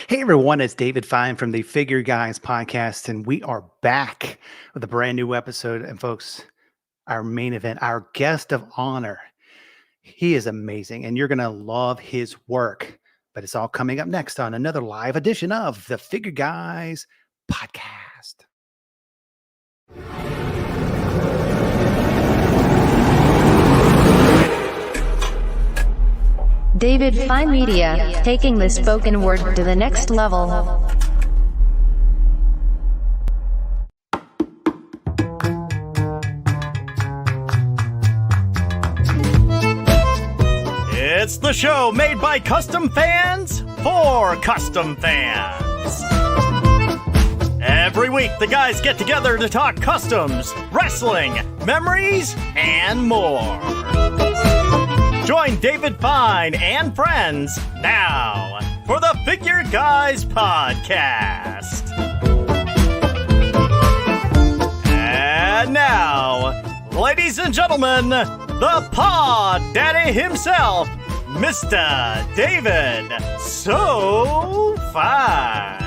Hey everyone, it's David Fine from the Figure Guys podcast, and we are back with a brand new episode. And folks, our main event, our guest of honor, he is amazing, and you're going to love his work. But it's all coming up next on another live edition of the Figure Guys podcast. David Fine Media, taking the spoken word to the next level. It's the show made by custom fans for custom fans. Every week, the guys get together to talk customs, wrestling, memories, and more. Join David Fine and friends now for the Figure Guys podcast. And now, ladies and gentlemen, the Pod Daddy himself, Mr. David So Fine.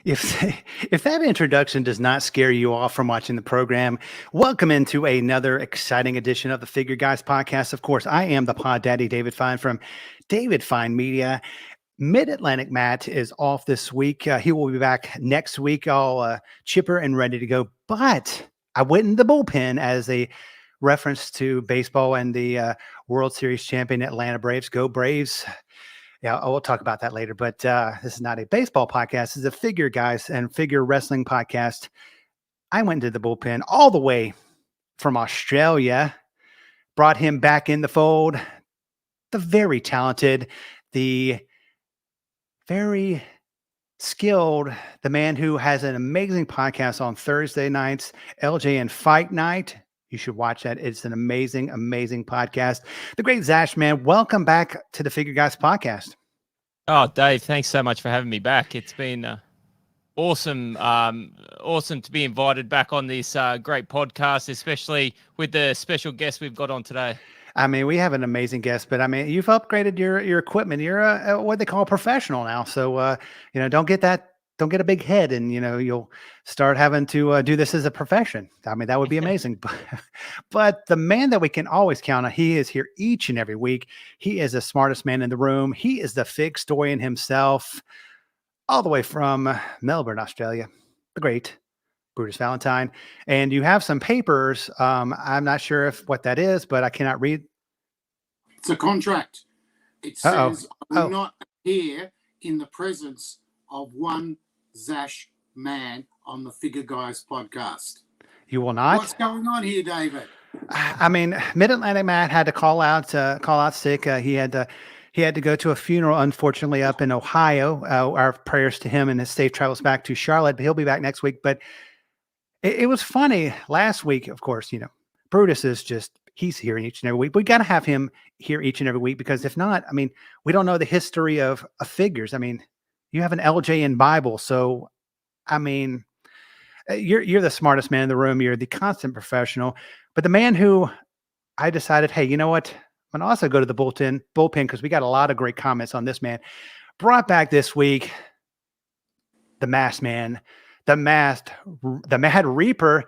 If that introduction does not scare you off from watching the program, welcome into another exciting edition of the Figure Guys podcast. Of course, I am the Pod Daddy, David Fine from David Fine Media. Mid-Atlantic Matt is off this week. He will be back next week, all chipper and ready to go. But I went in the bullpen as a reference to baseball and the World Series champion Atlanta Braves. Go Braves. Yeah, we'll talk about that later, but this is not a baseball podcast. This is a Figure Guys and Figure Wrestling podcast. I went to the bullpen all the way from Australia, brought him back in the fold. The very talented, the very skilled, the man who has an amazing podcast on Thursday nights, LJ and Fight Night. You should watch that. It's an amazing, amazing podcast. The great Zash, man. Welcome back to the Figure Guys podcast. Oh, Dave, thanks so much for having me back. It's been awesome to be invited back on this great podcast, especially with the special guest we've got on today. I mean, we have an amazing guest, but I mean, you've upgraded your equipment. You're a what they call a professional now. So, don't get a big head and, you'll start having to do this as a profession. I mean, that would be amazing. But the man that we can always count on, he is here each and every week. He is the smartest man in the room. He is the fig historian himself, all the way from Melbourne, Australia, the great Brutus Valentine. And you have some papers. I'm not sure what that is, but I cannot read. It's a contract. It says, I will not appear in the presence of one Zash man on the Figure Guys podcast. You will not? What's going on here, David? I mean, Mid-Atlantic Matt had to call out sick. He had to go to a funeral, unfortunately, up in Ohio. Our prayers to him and his safe travels back to Charlotte. But he'll be back next week. But it was funny last week. Of course, Brutus is he's here each and every week. We got to have him here each and every week, because if not, I mean, we don't know the history of figures. I mean, you have an LJ in Bible. So, I mean, you're the smartest man in the room. You're the constant professional. But the man who I decided, hey, you know what? I'm going to also go to the bullpen because we got a lot of great comments on this man. Brought back this week, the masked man, the Mad Reaper.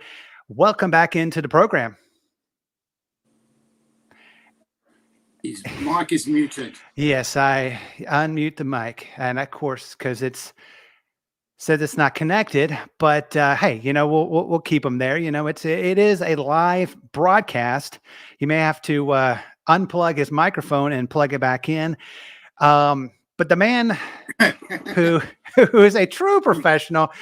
Welcome back into the program. His mic is muted. Yes, I unmute the mic, and of course, because it says it's not connected. But hey, we'll keep him there. It is a live broadcast. You may have to unplug his microphone and plug it back in. But the man who is a true professional,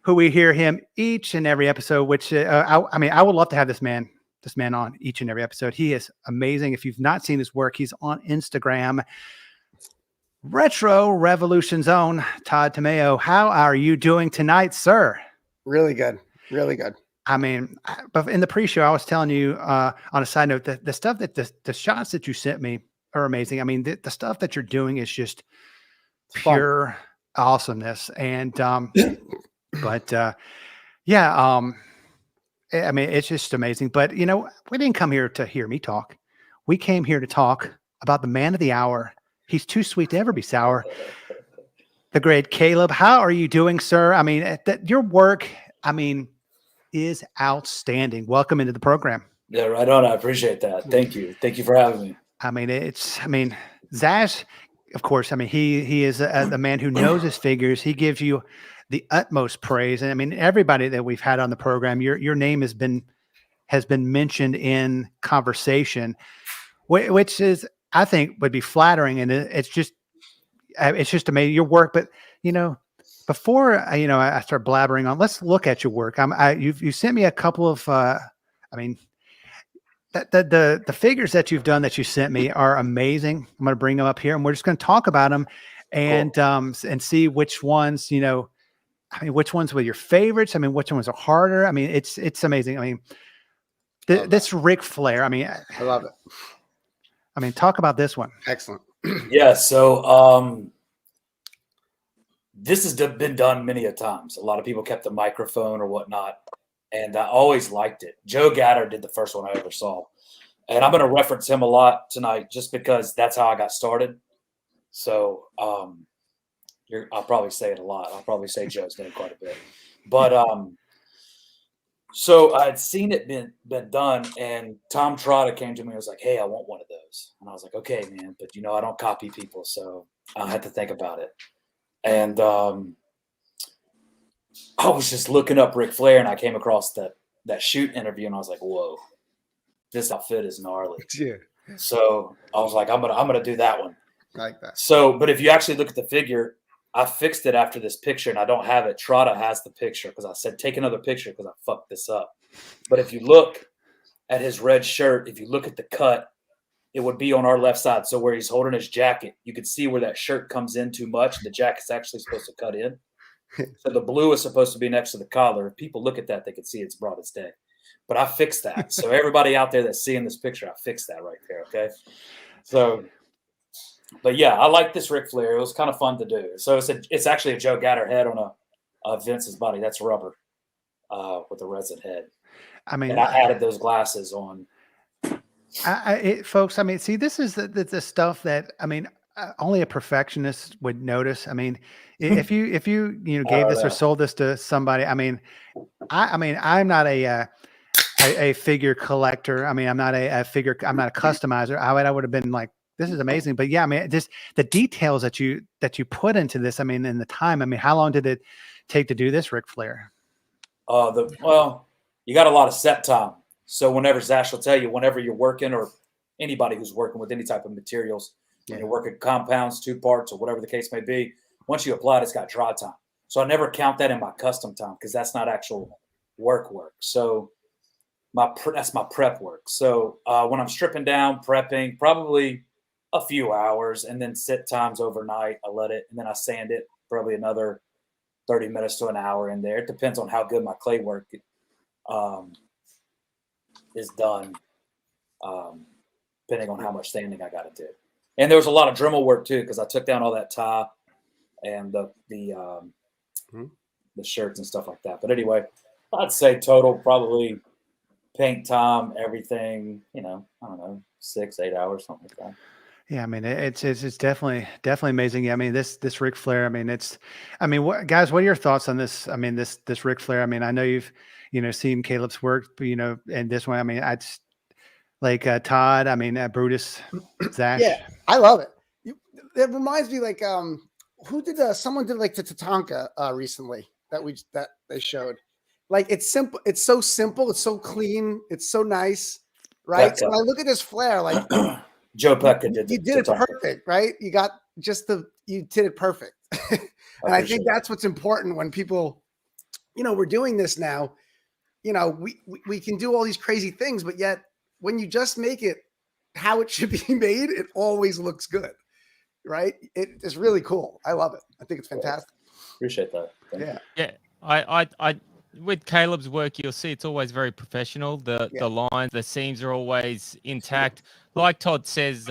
who we hear him each and every episode. Which I would love to have this man on each and every episode. He is amazing. If you've not seen his work, he's on Instagram. Retro Revolution Zone, Todd Tomeo. How are you doing tonight, sir? Really good. Really good. I mean, but in the pre-show, I was telling you on a side note that the stuff that the shots that you sent me are amazing. I mean, the stuff that you're doing is just pure awesomeness. And, I mean, it's just amazing. But, we didn't come here to hear me talk. we came here to talk about the man of the hour. He's too sweet to ever be sour. The great Caleb. How are you doing, sir? I mean, your work, I mean, is outstanding. Welcome into the program. Yeah, right on. I appreciate that. Thank you. Thank you for having me. I mean, Zash, of course, I mean, he is the man who knows his figures. He gives you the utmost praise. And I mean, everybody that we've had on the program, your name has been mentioned in conversation, which is, I think, would be flattering. And it's just amazing, your work. But, before, I start blabbering on, let's look at your work. You sent me a couple of, the figures that you've done that you sent me are amazing. I'm going to bring them up here and we're just going to talk about them and, cool. And see which ones, which ones were your favorites. I mean, which ones are harder. I mean, it's amazing. I mean, this Ric Flair, I mean, I love it. I mean, talk about this one. Excellent. Yeah. So, this has been done many a times. A lot of people kept the microphone or whatnot. And I always liked it. Joe Gatter did the first one I ever saw. And I'm going to reference him a lot tonight just because that's how I got started. So I'll probably say it a lot. I'll probably say Joe's name quite a bit. But so I'd seen it been done, and Tom Trotta came to me and was like, hey, I want one of those. And I was like, okay, man. But, I don't copy people, so I had to think about it. And I was just looking up Ric Flair, and I came across that shoot interview, and I was like, "Whoa, this outfit is gnarly." Yeah. So I was like, "I'm gonna do that one." I like that. So, but if you actually look at the figure, I fixed it after this picture, and I don't have it. Trotta has the picture because I said take another picture because I fucked this up. But if you look at his red shirt, if you look at the cut, it would be on our left side. So where he's holding his jacket, you can see where that shirt comes in too much. The jacket's actually supposed to cut in. So the blue is supposed to be next to the collar. If people look at that, they can see it's broad as day. But I fixed that. So everybody out there that's seeing this picture, I fixed that right there, okay? So, but yeah, I like this Ric Flair. It was kind of fun to do. So it's actually a Joe Gatter head on a Vince's body. That's rubber with a resin head. I mean, and I added those glasses on. Folks, I mean, see, this is the stuff that, I mean, only a perfectionist would notice. I mean, if you gave this or sold this to somebody, I mean, I'm not a figure collector. I mean, I'm not I'm not a customizer. I would have been like, this is amazing. But yeah, I mean, just the details that you put into this. I mean, in the time. I mean, how long did it take to do this, Ric Flair? Well, you got a lot of set time. So whenever Zash will tell you, whenever you're working, or anybody who's working with any type of materials, when you're working compounds, 2 parts, or whatever the case may be, once you apply it, it's got dry time. So I never count that in my custom time because that's not actual work. So that's my prep work. So when I'm stripping down, prepping, probably a few hours, and then sit times overnight. I let it, and then I sand it probably another 30 minutes to an hour in there. It depends on how good my clay work is done, depending on how much sanding I got to do. And there was a lot of Dremel work too, because I took down all that tie and the shirts and stuff like that. But anyway, I'd say total probably paint time, everything, I don't know, 6-8 hours, something like that. Yeah, I mean, it's definitely amazing. Yeah, I mean, this Ric Flair. I mean, guys, what are your thoughts on this? I mean, this Ric Flair. I mean, I know you've seen Caleb's work, but, and this one. I mean, I'd like Todd. I mean, Brutus, Zach. Yeah, I love it. It reminds me like who did someone did like the Tatanka recently that they showed. Like it's simple. It's so simple. It's so clean. It's so nice, right? So when I look at this Flair, like. Joe Pecca did. You did it perfect, right? You got you did it perfect. And I think that's what's important when people, we're doing this now, we can do all these crazy things, but yet when you just make it how it should be made, it always looks good, right? It is really cool. I love it. I think it's fantastic. Appreciate that. Yeah. I with Caleb's work, you'll see it's always very professional. The lines, the seams are always intact. Like Todd says,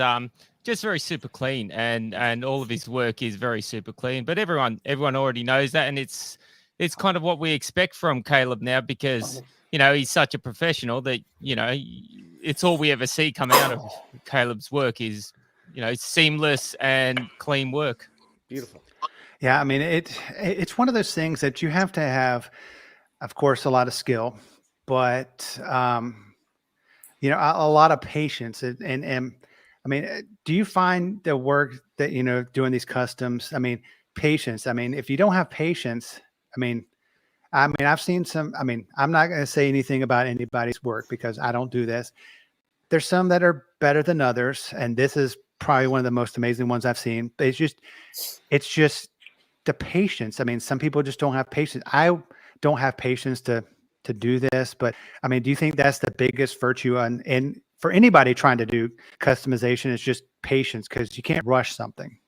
just very super clean, and all of his work is very super clean. But everyone already knows that, and it's kind of what we expect from Caleb now because he's such a professional that it's all we ever see come out of Caleb's work is, seamless and clean work. Beautiful. Yeah, I mean, it's one of those things that you have to have, of course, a lot of skill, but a lot of patience. And I mean, do you find the work that doing these customs? I mean, patience. I mean, if you don't have patience, I've seen some. I mean, I'm not going to say anything about anybody's work because I don't do this. There's some that are better than others, and this is probably one of the most amazing ones I've seen. But it's just the patience. I mean, some people just don't have patience. I don't have patience to do this, but I mean, do you think that's the biggest virtue and for anybody trying to do customization is just patience because you can't rush something?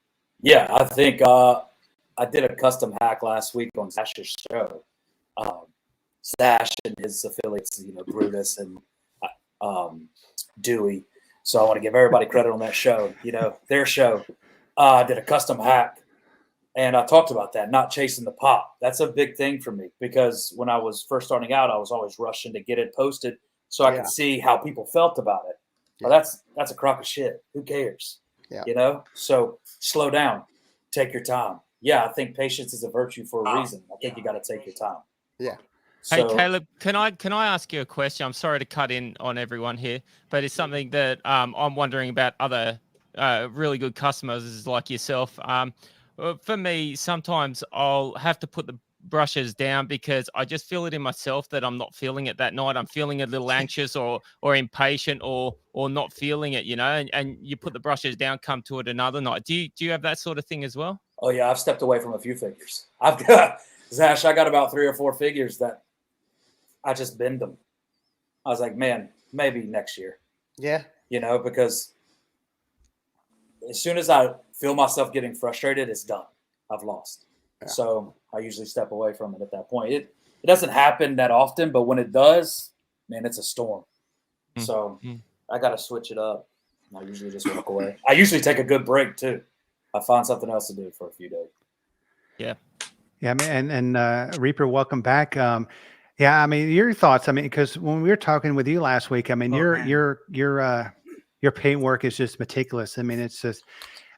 Yeah, I think I did a custom hack last week on Zash's show. Zash and his affiliates, Brutus and Dewey. So I want to give everybody credit on that show, their show. I did a custom hack. And I talked about that, not chasing the pop. That's a big thing for me because when I was first starting out, I was always rushing to get it posted so I could see how people felt about it. Well, that's a crock of shit. Who cares? Yeah. So slow down, take your time. Yeah, I think patience is a virtue for a reason. I think you got to take your time. Yeah. Hey, Caleb, can I ask you a question? I'm sorry to cut in on everyone here, but it's something that I'm wondering about other really good customers like yourself. For me, sometimes I'll have to put the brushes down because I just feel it in myself that I'm not feeling it that night. I'm feeling a little anxious or impatient or not feeling it, and you put the brushes down, come to it another night. Do you have that sort of thing as well? Oh yeah, I've stepped away from a few figures. I've got Zash. I got about 3 or 4 figures that I just bend them. I was like, man, maybe next year. Yeah. Because as soon as I feel myself getting frustrated, it's done. I've lost. Yeah. So I usually step away from it at that point. It doesn't happen that often, but when it does, man, it's a storm. Mm-hmm. So I got to switch it up. I usually just walk away. I usually take a good break too. I find something else to do for a few days. Yeah. Yeah, man. And Reaper, welcome back. Yeah, I mean, your thoughts. I mean, because when we were talking with you last week, I mean, your paint work is just meticulous. I mean, it's just.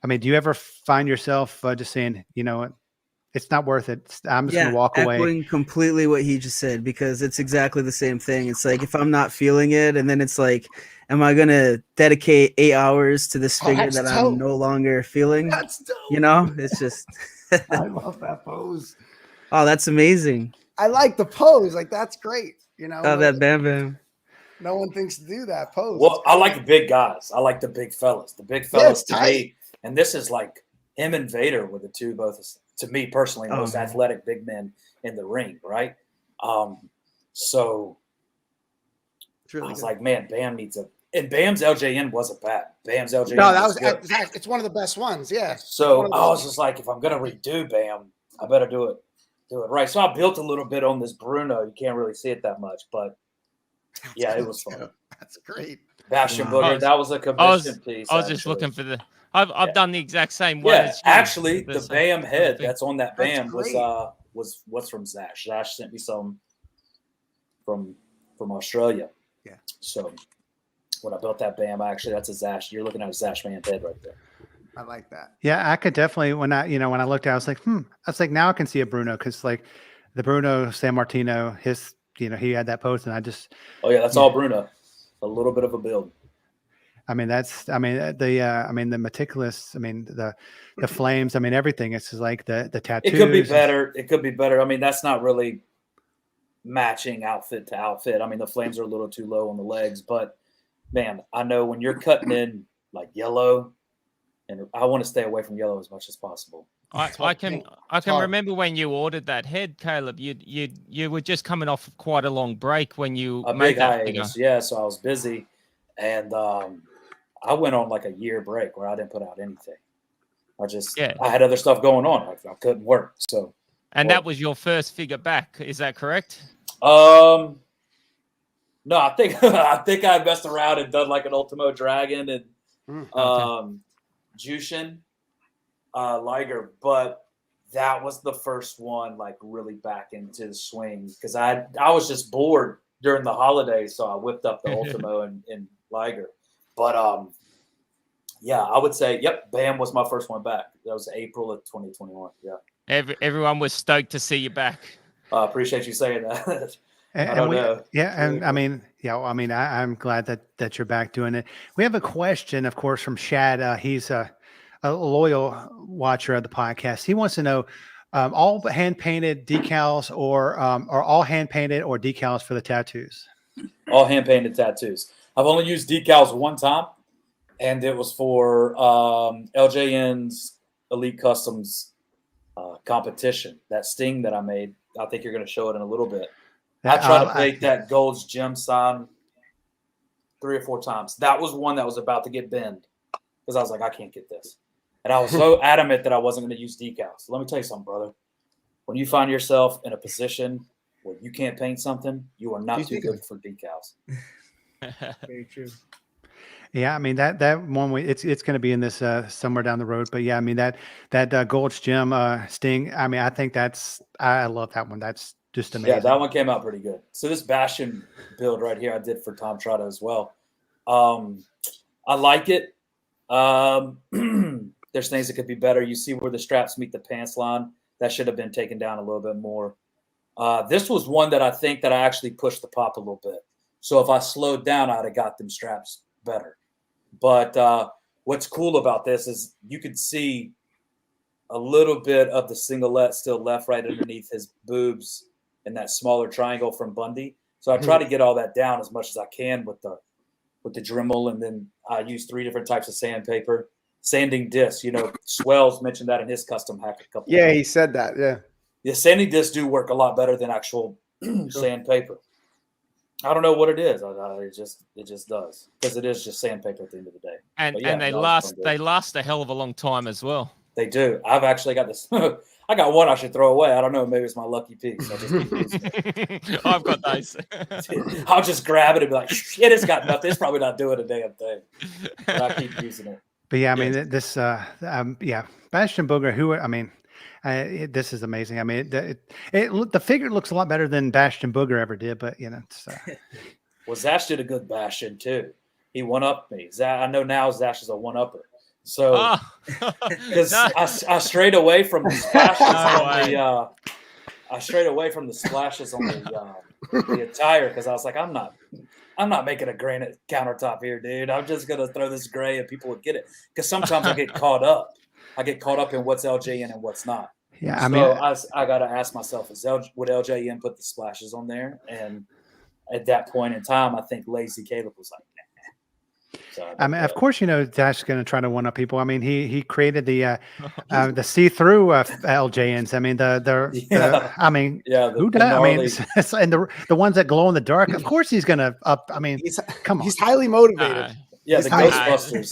I mean, do you ever find yourself just saying, it's not worth it. I'm just going to walk away. Echoing completely what he just said, because it's exactly the same thing. It's like, if I'm not feeling it, and then it's like, am I going to dedicate 8 hours to this figure that dope. I'm no longer feeling? That's dope. It's just. I love that pose. Oh, that's amazing. I like the pose. Like, that's great. Oh, that Bam Bam. No one thinks to do that pose. Well, I like the big guys. I like the big fellas. The big fellas to me. And this is like him and Vader were the two, both to me personally, most athletic big men in the ring, right? So really I was like, man, Bam needs and Bam's LJN wasn't bad. Bam's LJN. No, that was good. It's one of the best ones, yeah. So I was just like, if I'm gonna redo Bam, I better do it right. So I built a little bit on this Bruno. You can't really see it that much, but yeah, it was fun. That's great. Bastion Booger, that was a commission piece. I was just looking for the. I've done the exact same one. Yeah, actually, the Bam head that's on that Bam was what's from Zash. Zash sent me some from Australia. Yeah. So when I built that Bam, that's a Zash. You're looking at a Zash man head right there. I like that. Yeah, I could definitely when I looked at it, I was like, I was like, now I can see a Bruno because like the Bruno San Martino, his he had that pose and I just. Oh yeah, that's all Bruno. A little bit of a build. I mean, the meticulous, the flames, everything. It's just like the tattoos. It could be better. It could be better. I mean, that's not really matching outfit to outfit. I mean, the flames are a little too low on the legs, but man, I know when you're cutting in like yellow, and I want to stay away from yellow as much as possible. I can remember when you ordered that head, Caleb. You were just coming off quite a long break when you made that figure. Yeah, so I was busy, and I went on like a year break where I didn't put out anything. I had other stuff going on. I couldn't work. So. And that was your first figure back. Is that correct? No, I think I messed around and done like an Ultimo Dragon and Jushin Liger, but that was the first one like really back into the swing because I was just bored during the holidays, so I whipped up the Ultimo and Liger. But yeah, I would say, yep, Bam was my first one back. That was April of 2021. Yeah. Everyone was stoked to see you back. Appreciate you saying that. And, I don't know. Yeah, Really and cool. I mean, I'm glad that you're back doing it. We have a question, of course, from Shad. He's a loyal watcher of the podcast. He wants to know all hand painted decals or all hand painted or decals for the tattoos. All hand painted tattoos. I've only used decals one time, and it was for LJN's Elite Customs competition. That sting that I made. I think you're going to show it in a little bit. I tried to paint that Gold's Gem sign 3 or 4 times. That was one that was about to get bent because I was like, I can't get this. And I was so adamant that I wasn't going to use decals. So let me tell you something, brother. When you find yourself in a position where you can't paint something, you are not too good for decals. Very true. Yeah, I mean that one it's going to be in this somewhere down the road. But yeah, I mean that Gold's Gem sting. I mean, I think I love that one. That's just amazing. Yeah, that one came out pretty good. So this Bastion build right here, I did for Tom Trotta as well. I like it. There's things that could be better. You see where the straps meet the pants line. That should have been taken down a little bit more. This was one that I think that I actually pushed the pop a little bit. So if I slowed down, I'd have got them straps better. But what's cool about this is you could see a little bit of the singlet still left right underneath his boobs in that smaller triangle from Bundy. So I try to get all that down as much as I can with the Dremel, and then I use 3 different types of sandpaper. Sanding discs, Swells mentioned that in his custom hack a couple times. He said that, yeah. Yeah, sanding discs do work a lot better than actual sandpaper. I don't know what it is. It just does, because it is just sandpaper at the end of the day. And they last a hell of a long time as well. They do. I've actually got this. I got one I should throw away. I don't know. Maybe it's my lucky piece. I just keep using it. I've got those. I'll just grab it and be like, shit, it's got nothing. It's probably not doing a damn thing. But I keep using it. But yeah, I mean, this, Bastion Booger, this is amazing. I mean, the figure looks a lot better than Bastion Booger ever did, but Well, Zash did a good Bastion too. He one-upped me. I know now Zash is a one-upper. So, because I strayed away from the splashes I strayed away from the splashes on the attire, because I was like, I'm not making a granite countertop here, dude. I'm just gonna throw this gray and people would get it. Because sometimes I get caught up. I get caught up in what's LJN and what's not. Yeah, I gotta ask myself, would LJN put the splashes on there? And at that point in time, I think Lazy Caleb was like, nah. So of course, Dash's going to try to one-up people. I mean, he created the see-through LJNs. I mean, who does? I mean, and the ones that glow in the dark. Of course, he's going to up. I mean, come on. He's highly motivated. Yeah, the Ghostbusters.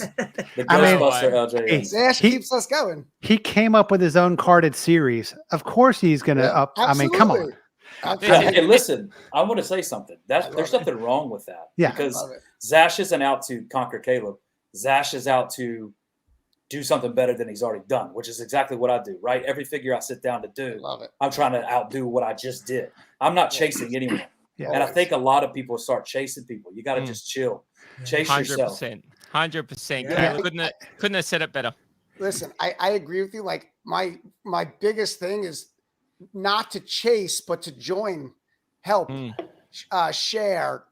The Ghostbuster LJNs. Dash keeps us going. He came up with his own carded series. Of course, he's going to up. Absolutely. I mean, come on. Hey, listen, I want to say something. There's nothing wrong with that. Yeah. Because Zash isn't out to conquer Caleb. Zash is out to do something better than he's already done, which is exactly what I do, right? Every figure I sit down to do, I'm trying to outdo what I just did. I'm not chasing anyone. Yeah. And I think a lot of people start chasing people. You got to just chill. Chase 100%, yourself. 100%. Caleb couldn't have said it better. Listen, I agree with you. Like my biggest thing is not to chase, but to join, help, share.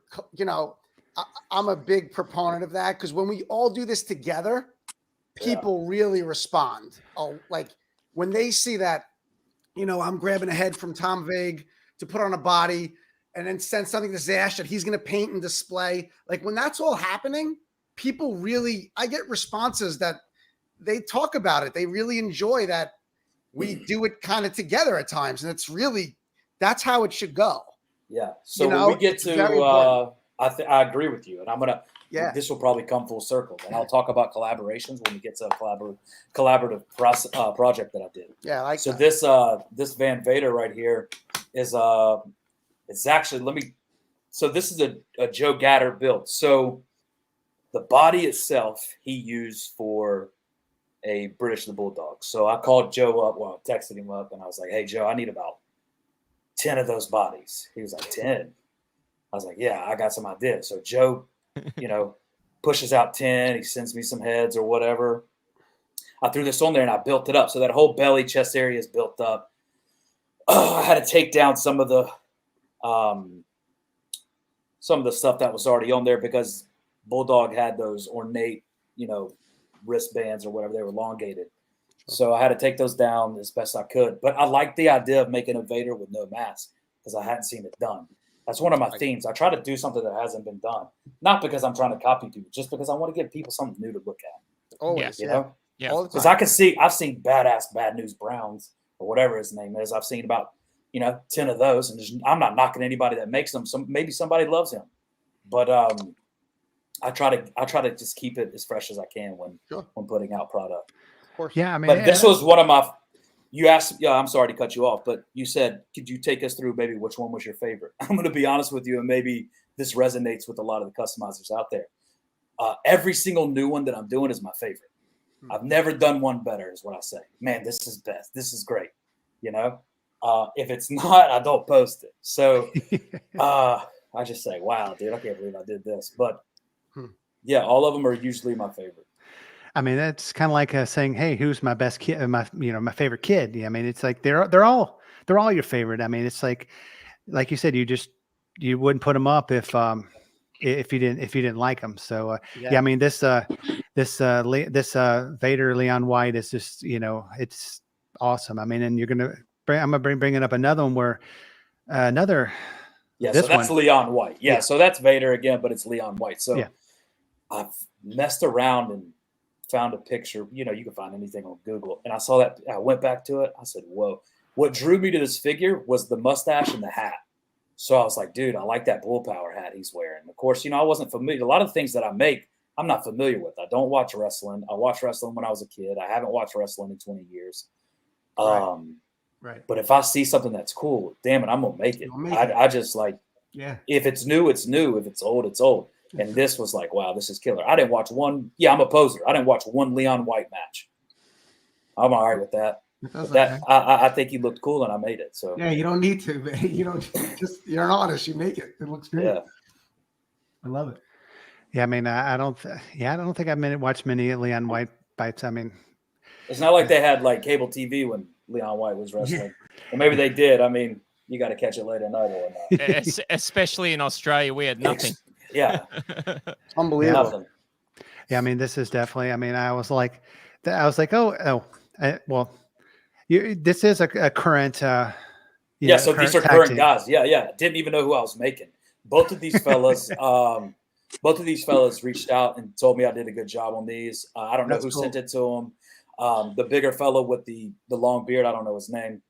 I'm a big proponent of that, because when we all do this together, people really respond. Oh, like when they see that, I'm grabbing a head from Tom Vague to put on a body and then send something to Zash that he's going to paint and display. Like when that's all happening, people really, I get responses that they talk about it. They really enjoy that. We do it kind of together at times, and that's how it should go. Yeah. So when we get to, I agree with you, and I'm gonna. Yeah. This will probably come full circle, and I'll talk about collaborations when we get to a collaborative project that I did. Yeah, I like so that. This Van Vader right here is it's actually So this is a Joe Gatter build. So the body itself he used for a British the Bulldog. So I called Joe up, I texted him up, and I was like, hey, Joe, I need about 10 of those bodies. He was like, 10? I was like, yeah, I got some ideas. So Joe, pushes out 10. He sends me some heads or whatever. I threw this on there and I built it up. So that whole belly chest area is built up. I had to take down some of the stuff that was already on there because Bulldog had those ornate, wristbands or whatever. They were elongated. So I had to take those down as best I could. But I like the idea of making a Vader with no mask because I hadn't seen it done. That's one of my themes. I try to do something that hasn't been done. Not because I'm trying to copy people, just because I want to give people something new to look at. Always, you know? Yeah. Because I've seen badass Bad News Browns or whatever his name is. I've seen about 10 of those, and I'm not knocking anybody that makes them. Maybe somebody loves him, but I try to just keep it as fresh as I can when putting out product. Of course. Yeah, I mean, but this was one of my. You asked, I'm sorry to cut you off, but you said, could you take us through maybe which one was your favorite? I'm going to be honest with you, and maybe this resonates with a lot of the customizers out there. Every single new one that I'm doing is my favorite. I've never done one better, is what I say. Man, this is best. This is great. If it's not, I don't post it. So I just say, wow, dude, I can't believe I did this. But yeah, all of them are usually my favorite. I mean, that's kind of like saying, "Hey, who's my best kid? My favorite kid." Yeah, I mean, it's like they're all your favorite. I mean, it's like you said, you wouldn't put them up if you didn't like them. So I mean, this Vader Leon White is just it's awesome. I mean, and I'm gonna bring it up another one where another. Yeah, so that's Leon White. Yeah, so that's Vader again, but it's Leon White. So I've messed around and found a picture. You can find anything on Google. And I saw that. I went back to it. I said, whoa. What drew me to this figure was the mustache and the hat. So I was like, dude, I like that Bull Power hat he's wearing. Of course, I wasn't familiar. A lot of the things that I make, I'm not familiar with. I don't watch wrestling. I watched wrestling when I was a kid. I haven't watched wrestling in 20 years. Right. But if I see something that's cool, damn it, I'm going to make it. I just like, if it's new, it's new. If it's old, it's old. And this was like, wow, this is killer. I didn't watch one. Yeah, I'm a poser. I didn't watch one Leon White match. I'm all right with that. I think he looked cool and I made it. So yeah, you don't need to, man. You don't you're an artist. You make it. It looks great. Yeah. I love it. Yeah, I mean, I don't think I've watched many Leon White fights. I mean, it's not like they had like cable TV when Leon White was wrestling. Or maybe they did. I mean, you got to catch it late at night or not. Especially in Australia, we had nothing. Yeah. Unbelievable. Nothing. Yeah, I mean, this is definitely. I mean, I was like, well, this is a current. So these are current guys. Yeah. Didn't even know who I was making. Both of these fellas, reached out and told me I did a good job on these. I don't know who sent it to them. The bigger fellow with the long beard, I don't know his name,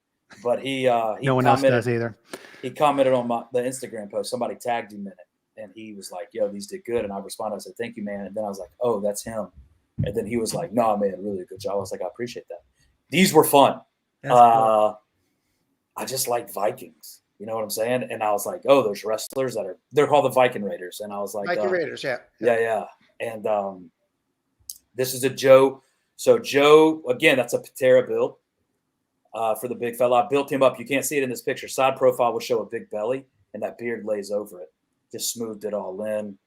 but he no one else does either. He commented on the Instagram post. Somebody tagged him in it, and he was like, "Yo, these did good." And I responded, I said, "Thank you, man." And then I was like, "Oh, that's him." And then he was like, "No, I made a really good job." I was like, "I appreciate that." These were fun. Cool. I just like Vikings. You know what I'm saying? And I was like, "Oh, there's wrestlers they're called the Viking Raiders." And I was like, Viking Raiders, yeah. And this is a Joe. So Joe, again, that's a Patera build for the big fella. I built him up. You can't see it in this picture. Side profile will show a big belly, and that beard lays over it. Just smoothed it all in.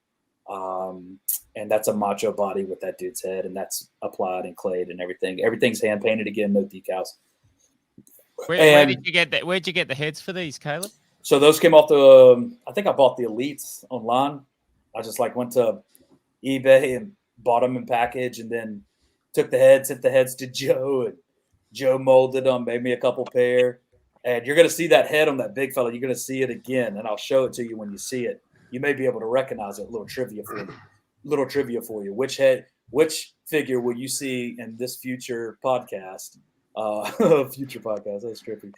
And that's a macho body with that dude's head, and that's applied and clayed and everything. Everything's hand painted again, no decals. Where did you get that? Where'd you get the heads for these, Caleb? So those came off the. I think I bought the Elites online. I just went to eBay and bought them in package, and then took sent the heads to Joe, and Joe molded them, made me a couple pair. And you're gonna see that head on that big fella. You're gonna see it again, and I'll show it to you when you see it. You may be able to recognize it. Little trivia for you. Which figure will you see in this future podcast? Future podcast. That's trippy.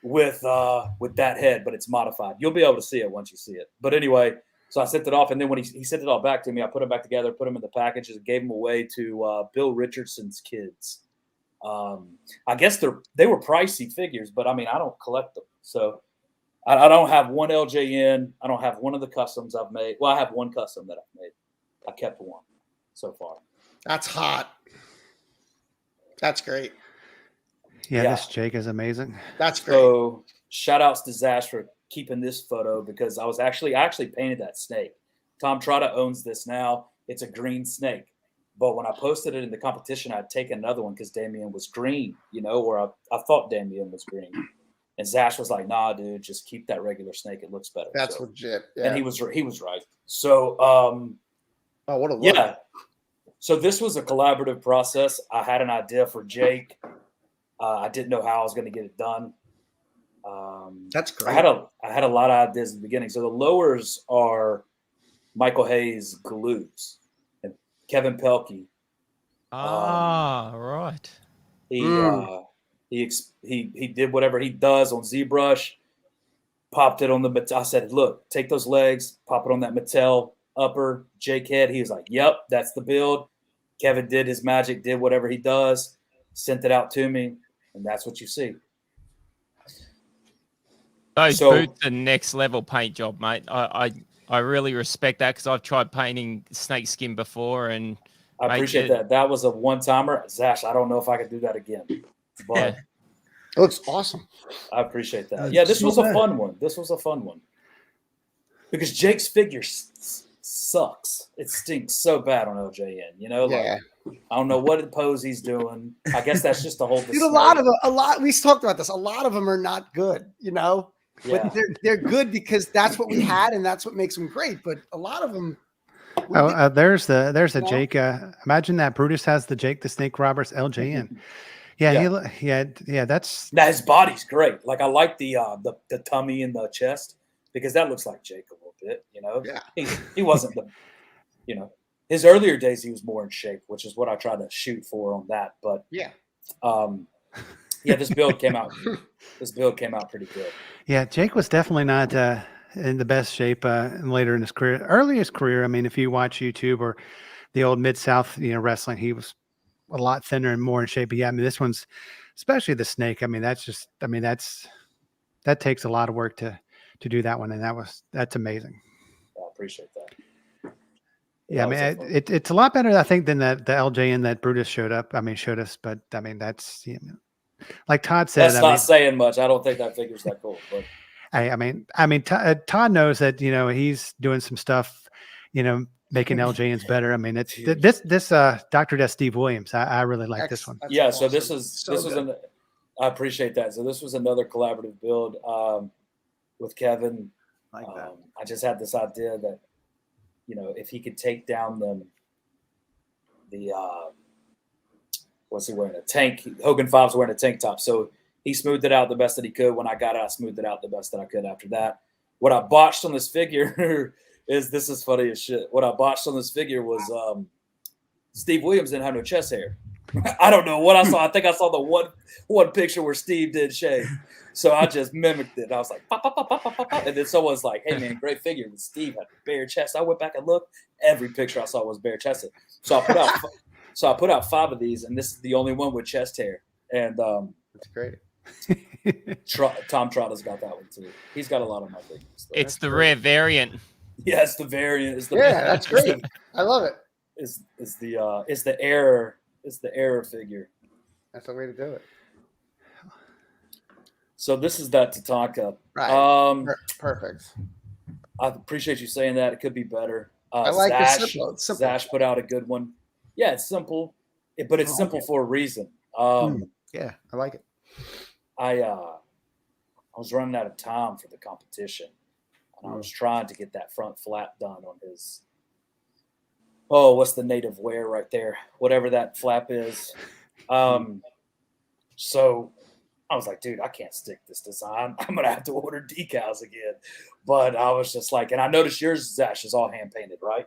With that head, but it's modified. You'll be able to see it once you see it. But anyway, so I sent it off, and then when he sent it all back to me, I put them back together, put them in the packages, and gave them away to Bill Richardson's kids. I guess they were pricey figures, but I mean, I don't collect them, so I don't have one LJN. I don't have one of the customs I've made. Well, I have one custom that I've made. I kept one so far. That's hot. That's great. Yeah, this Jake is amazing. That's great. So shout outs to Zash for keeping this photo because I actually painted that snake. Tom Trotta owns this now. It's a green snake. But when I posted it in the competition, I'd taken another one because Damien was green, or I thought Damien was green. And Zash was like, nah, dude, just keep that regular snake. It looks better. That's legit. Yeah. And he was right. So, what a look. Yeah. So this was a collaborative process. I had an idea for Jake. I didn't know how I was going to get it done. That's great. I had a lot of ideas at the beginning. So the lowers are Michael Hayes glues and Kevin Pelkey. Right. He did whatever he does on ZBrush, popped it on the. I said, look, take those legs, pop it on that Mattel upper Jake head. He was like, yep, that's the build. Kevin did his magic, did whatever he does, sent it out to me, and that's what you see. Those boots are next level paint job, mate. I really respect that because I've tried painting snake skin before, and I appreciate that. That was a one-timer. Zash, I don't know if I could do that again, but it looks awesome. I appreciate that. This was a fun one. This was a fun one because Jake's figure sucks. It stinks so bad on LJN. I don't know what pose he's doing. I guess that's just the whole. Dude, a lot. We talked about this. A lot of them are not good. But they're good because that's what we had, and that's what makes them great. But a lot of them. There's a Jake. Imagine that Brutus has the Jake the Snake Roberts LJN. That's now his body's great. Like I like the tummy and the chest because that looks like Jake a little bit. He wasn't his earlier days he was more in shape, which is what I tried to shoot for on that. But this build came out. This build came out pretty good. Yeah, Jake was definitely not in the best shape later in his career. Early his career, I mean, if you watch YouTube or the old Mid-South, wrestling, he was a lot thinner and more in shape. But yeah, I mean, this one's, especially the snake. I mean, that takes a lot of work to do that one, and that's amazing. I appreciate that. Yeah, I mean, it's a lot better, I think, than the LJN that Brutus showed us. But I mean, that's like Todd said. That's not saying much. I don't think that figure's that cool. But I mean, Todd knows that he's doing some stuff, making LJNs better. I mean, it's this Dr. Death Steve Williams. I really like this one. Yeah, so this was I appreciate that. So this was another collaborative build with Kevin. Like that. I just had this idea that if he could take down the what's he wearing, a tank? Hogan 5's wearing a tank top, so he smoothed it out the best that he could. When I got it, I smoothed it out the best that I could after that. What I botched on this figure is funny as shit. What I botched on this figure was Steve Williams didn't have no chest hair. I don't know what I saw. I think I saw the one picture where Steve did shave. So I just mimicked it. I was like, pop, pop, pop, pop, pop, pop, pop. And then someone's like, hey, man, great figure. But Steve had bare chest. I went back and looked. Every picture I saw was bare chested. So I put out 5 of these, and this is the only one with chest hair. And that's great. Tom Trotta's got that one too. He's got a lot of my figures. So it's the rare variant. Yeah, it's the variant. That's great. I love it. It's the error figure. That's the way to do it. So this is that Tatanka. Right. Perfect. I appreciate you saying that. It could be better. I like Zash, the simple. Zash put out a good one. Yeah, it's simple, but it's simple for a reason. Yeah, I like it. I was running out of time for the competition, and I was trying to get that front flap done on his. Oh, what's the native wear right there? Whatever that flap is. So I was like, dude, I can't stick this design. I'm gonna have to order decals again. But I was just like, and I noticed yours, Zash, is all hand painted, right?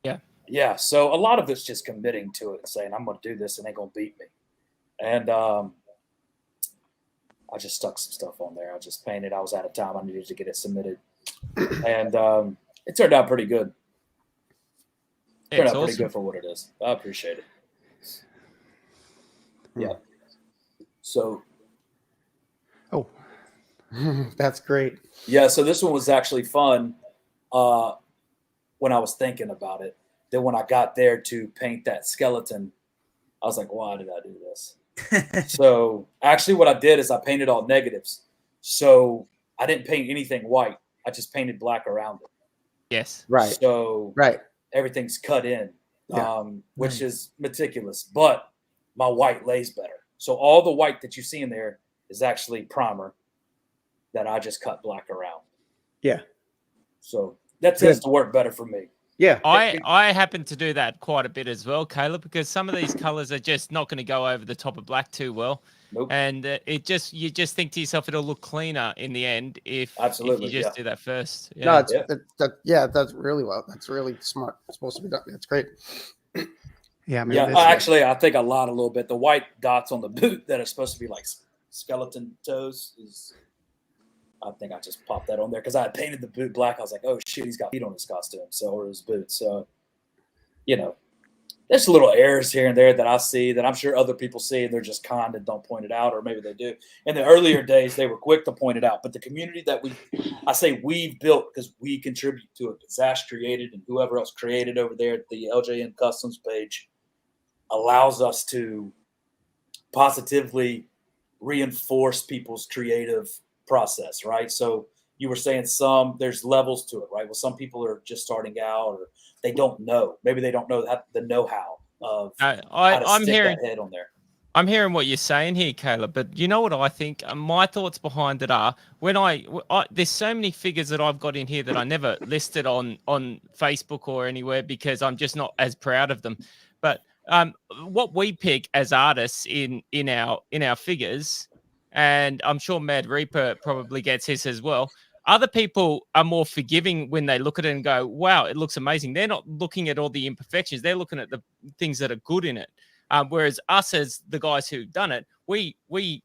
Yeah. Yeah. So a lot of it's just committing to it and saying, I'm gonna do this and they're gonna beat me. And I just stuck some stuff on there. I just painted. I was out of time. I needed to get it submitted. And it turned out pretty good. Turned out pretty good for what it is. I appreciate it. Yeah. So. Oh, that's great. Yeah. So this one was actually fun when I was thinking about it. Then when I got there to paint that skeleton, I was like, why did I do this? So actually what I did is I painted all negatives. So I didn't paint anything white. I just painted black around it. Yes. Right. So Right. everything's cut in, Yeah. which is meticulous. But my white lays better. So all the white that you see in there is actually primer that I just cut black around. Yeah. So that tends to work better for me. Yeah. I happen to do that quite a bit as well, Caleb, because some of these colors are just not going to go over the top of black too well. Nope. And you just think to yourself, it'll look cleaner in the end if you just do that first. Yeah. No, that's really well. That's really smart. It's supposed to be done. That's great. Yeah. I mean, actually, I think I lied a little bit. The white dots on the boot that are supposed to be like skeleton toes is. I think I just popped that on there because I had painted the boot black. I was like, oh shit, he's got feet on his costume, or his boots. So, there's little errors here and there that I see that I'm sure other people see, and they're just kind and don't point it out, or maybe they do. In the earlier days, they were quick to point it out. But the community that we've built because we contribute to it, Zash created and whoever else created over there at the LJN Customs page, allows us to positively reinforce people's creative process, right? So you were saying there's levels to it, right? Well, some people are just starting out, or they don't know. Maybe they don't know the know-how of how to stick that head on there. I'm hearing what you're saying here, Caleb, but you know what I think? My thoughts behind it are when there's so many figures that I've got in here that I never listed on Facebook or anywhere because I'm just not as proud of them. But what we pick as artists in our figures, and I'm sure Mad Reaper probably gets his as well. Other people are more forgiving when they look at it and go, wow, it looks amazing. They're not looking at all the imperfections. They're looking at the things that are good in it. Whereas us as the guys who've done it, we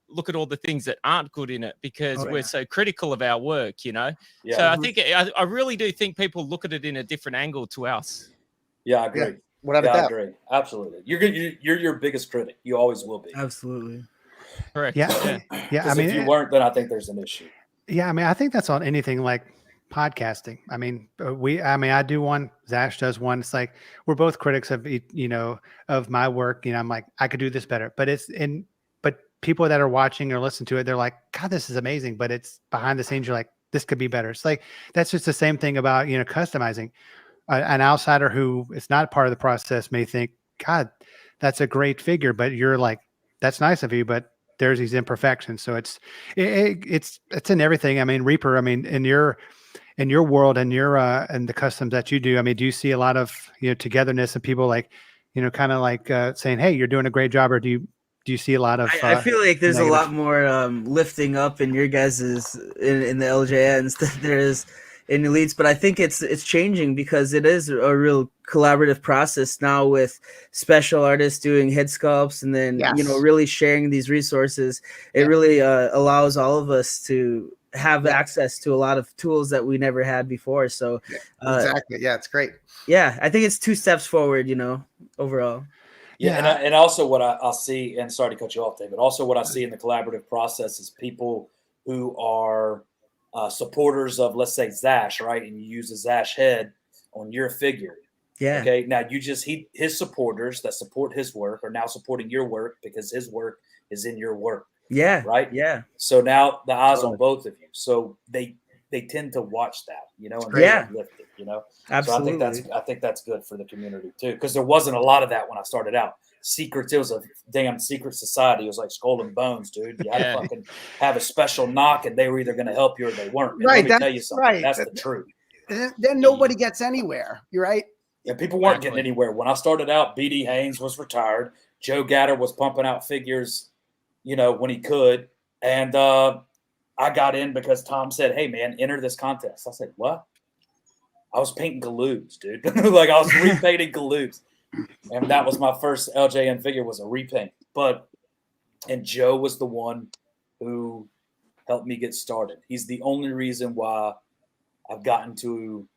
look at all the things that aren't good in it because we're so critical of our work, Yeah. So I think I really do think people look at it in a different angle to us. Yeah, I agree. Yeah. Without a doubt. I agree. Absolutely. You're your biggest critic. You always will be. Absolutely. Correct. Yeah. I mean, if you weren't, then I think there's an issue. Yeah. I mean, I think that's on anything like podcasting. I mean, I do one, Zash does one. It's like, we're both critics of, of my work. I'm like, I could do this better, but but people that are watching or listen to it, they're like, God, this is amazing. But it's behind the scenes. You're like, this could be better. It's like, that's just the same thing about, customizing. An outsider who is not part of the process may think, God, that's a great figure, but you're like, that's nice of you, but there's these imperfections. So it's in everything. I mean, Reaper, in your world and and the customs that you do, do you see a lot of, togetherness and people like, kind of like saying, hey, you're doing a great job, or do you see a lot of, I feel like there's a lot more lifting up in your guys's in the LJNs than there is in elites, but I think it's changing because it is a real collaborative process now with special artists doing head sculpts and then really sharing these resources. It really allows all of us to have access to a lot of tools that we never had before. So exactly, it's great. Yeah, I think it's 2 steps forward, overall. Yeah, and also what I'll see, and sorry to cut you off, David. Also, what I see in the collaborative process is people who are supporters of, let's say, Zash, right? And you use a Zash head on your figure. Yeah. Okay. Now his supporters that support his work are now supporting your work because his work is in your work. Yeah. Right. Yeah. So now the eyes on both of you. So they tend to watch that, and they lift it, Absolutely. So I think that's good for the community too, because there wasn't a lot of that when I started out. Secrets, it was a damn secret society. It was like Skull and Bones, dude. You had to fucking have a special knock, and they were either going to help you or they weren't. And right. Let me tell you something. Right. That's the truth. Then nobody gets anywhere. You're right. Yeah, people weren't getting anywhere. When I started out, B.D. Haynes was retired. Joe Gatter was pumping out figures, when he could. And I got in because Tom said, hey, man, enter this contest. I said, what? I was painting Galoobs, dude. Like I was repainting Galoobs. And that was my first LJN figure, was a repaint. And Joe was the one who helped me get started. He's the only reason why I've gotten to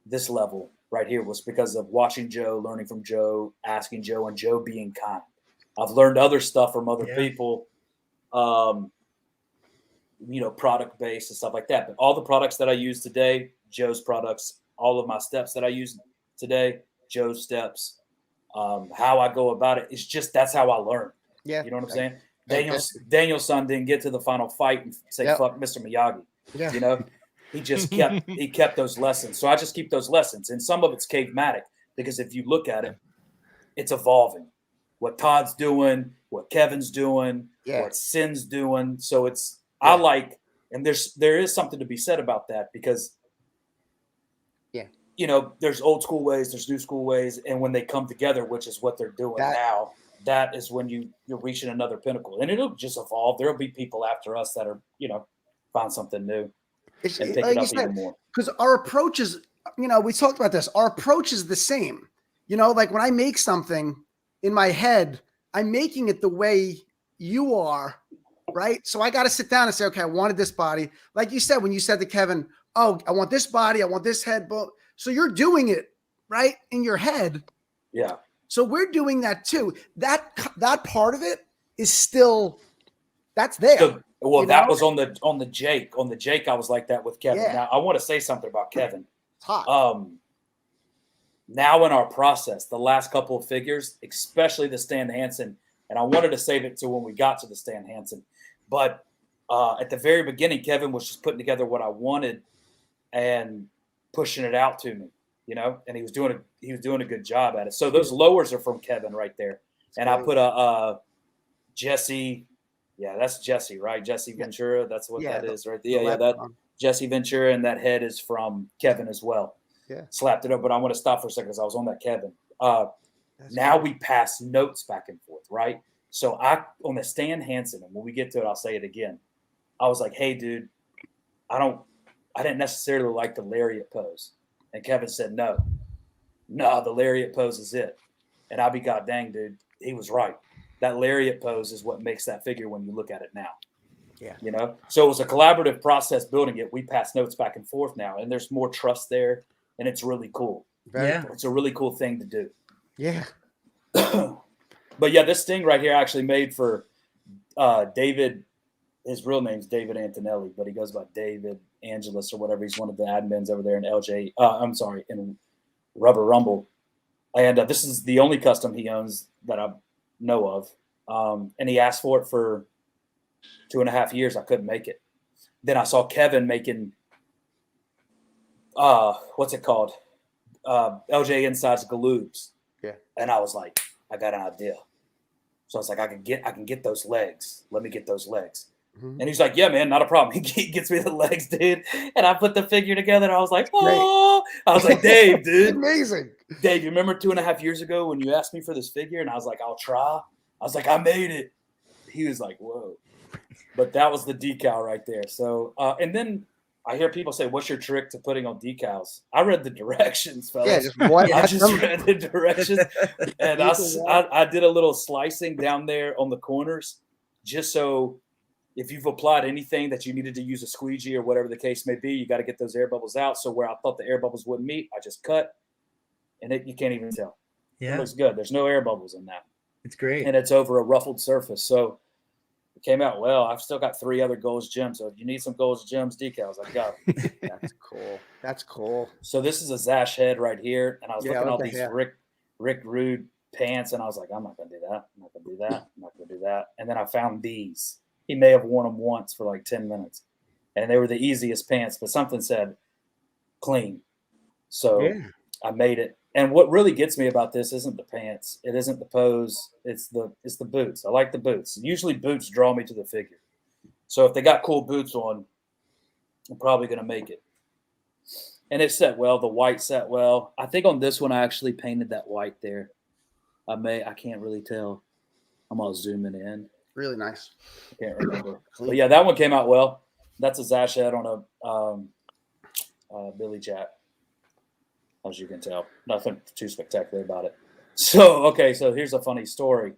this level right here, was because of watching Joe, learning from Joe, asking Joe, and Joe being kind. I've learned other stuff from other people, product based and stuff like that. But all the products that I use today, Joe's products, all of my steps that I use today, Joe's steps, how I go about it. It's just, that's how I learn. Yeah. You know what I'm saying? Daniel's son didn't get to the final fight and say, fuck Mr. Miyagi, He just kept those lessons. So I just keep those lessons. And some of it's cavematic because if you look at it, it's evolving. What Todd's doing, what Kevin's doing, what Sin's doing. So it's I like, and there is something to be said about that because there's old school ways, there's new school ways, and when they come together, which is what they're doing now, that is when you're reaching another pinnacle. And it'll just evolve. There'll be people after us that are, find something new. And pick it up even more. Because our approach is, we talked about this. Our approach is the same. Like when I make something in my head, I'm making it the way you are, right? So I got to sit down and say, okay, I wanted this body. Like you said, when you said to Kevin, oh, I want this body, I want this head. So you're doing it, right, in your head. Yeah. So we're doing that too. That part of it is still, that's there. So, that was on the Jake. On the Jake, I was like that with Kevin. Yeah. Now I want to say something about Kevin. It's hot. Now in our process, the last couple of figures, especially the Stan Hansen, and I wanted to save it to when we got to the Stan Hansen, but at the very beginning, Kevin was just putting together what I wanted and pushing it out to me, and he was doing a good job at it. So those lowers are from Kevin right there, and I put a Jesse. Yeah, that's Jesse, right? Jesse Ventura. That's what that is right there. Yeah, that Jesse Ventura, and that head is from Kevin as well. Yeah. Slapped it up, but I want to stop for a second because I was on that Kevin. Now we pass notes back and forth, right? So on the Stan Hansen, and when we get to it, I'll say it again. I was like, hey, dude, I didn't necessarily like the lariat pose. And Kevin said, no, the lariat pose is it. And I'll be god dang, dude, he was right. That lariat pose is what makes that figure when you look at it now. Yeah. So it was a collaborative process building it. We pass notes back and forth now, and there's more trust there, and it's really cool. It's a really cool thing to do. Yeah. But yeah, this thing right here I actually made for David. His real name's David Antonelli, but he goes by David Angelus or whatever. He's one of the admins over there in in Rubber Rumble. And this is the only custom he owns that I know of. And he asked for it for 2.5 years. I couldn't make it. Then I saw Kevin making, what's it called? LJ Inside's Galoobs. Yeah. And I was like, I got an idea. So I was like, I can get those legs. Let me get those legs. Mm-hmm. And he's like, yeah, man, not a problem. He gets me the legs, dude. And I put the figure together. And I was like, oh, I was like, Dave, dude. Amazing. Dave, you remember 2.5 years ago when you asked me for this figure? And I was like, I'll try. I was like, I made it. He was like, whoa. But that was the decal right there. So, and then I hear people say, what's your trick to putting on decals? I read the directions, fellas. Yeah, just what? I just read the directions. And I did a little slicing down there on the corners just so if you've applied anything that you needed to use a squeegee or whatever the case may be, you got to get those air bubbles out. So where I thought the air bubbles wouldn't meet, I just cut, and you can't even tell. Yeah. It looks good. There's no air bubbles in that. It's great. And it's over a ruffled surface. So it came out well. I've still got 3 other Gold's Gems. So if you need some Gold's Gems decals, I've got them. That's cool. That's cool. So this is a Zash head right here. And I was looking at all these Rick Rude pants, and I was like, I'm not going to do that. I'm not going to do that. I'm not going to do that. And then I found these. He may have worn them once for like 10 minutes. And they were the easiest pants, but something said clean. So I made it. And what really gets me about this isn't the pants. It isn't the pose. It's the boots. I like the boots. Usually boots draw me to the figure. So if they got cool boots on, I'm probably going to make it. And it set well. The white set well. I think on this one, I actually painted that white there. I can't really tell. I'm going to zoom it in. Really nice. I can't remember. But yeah, that one came out well. That's a Zash head on a Billy Jack, as you can tell. Nothing too spectacular about it. So here's a funny story.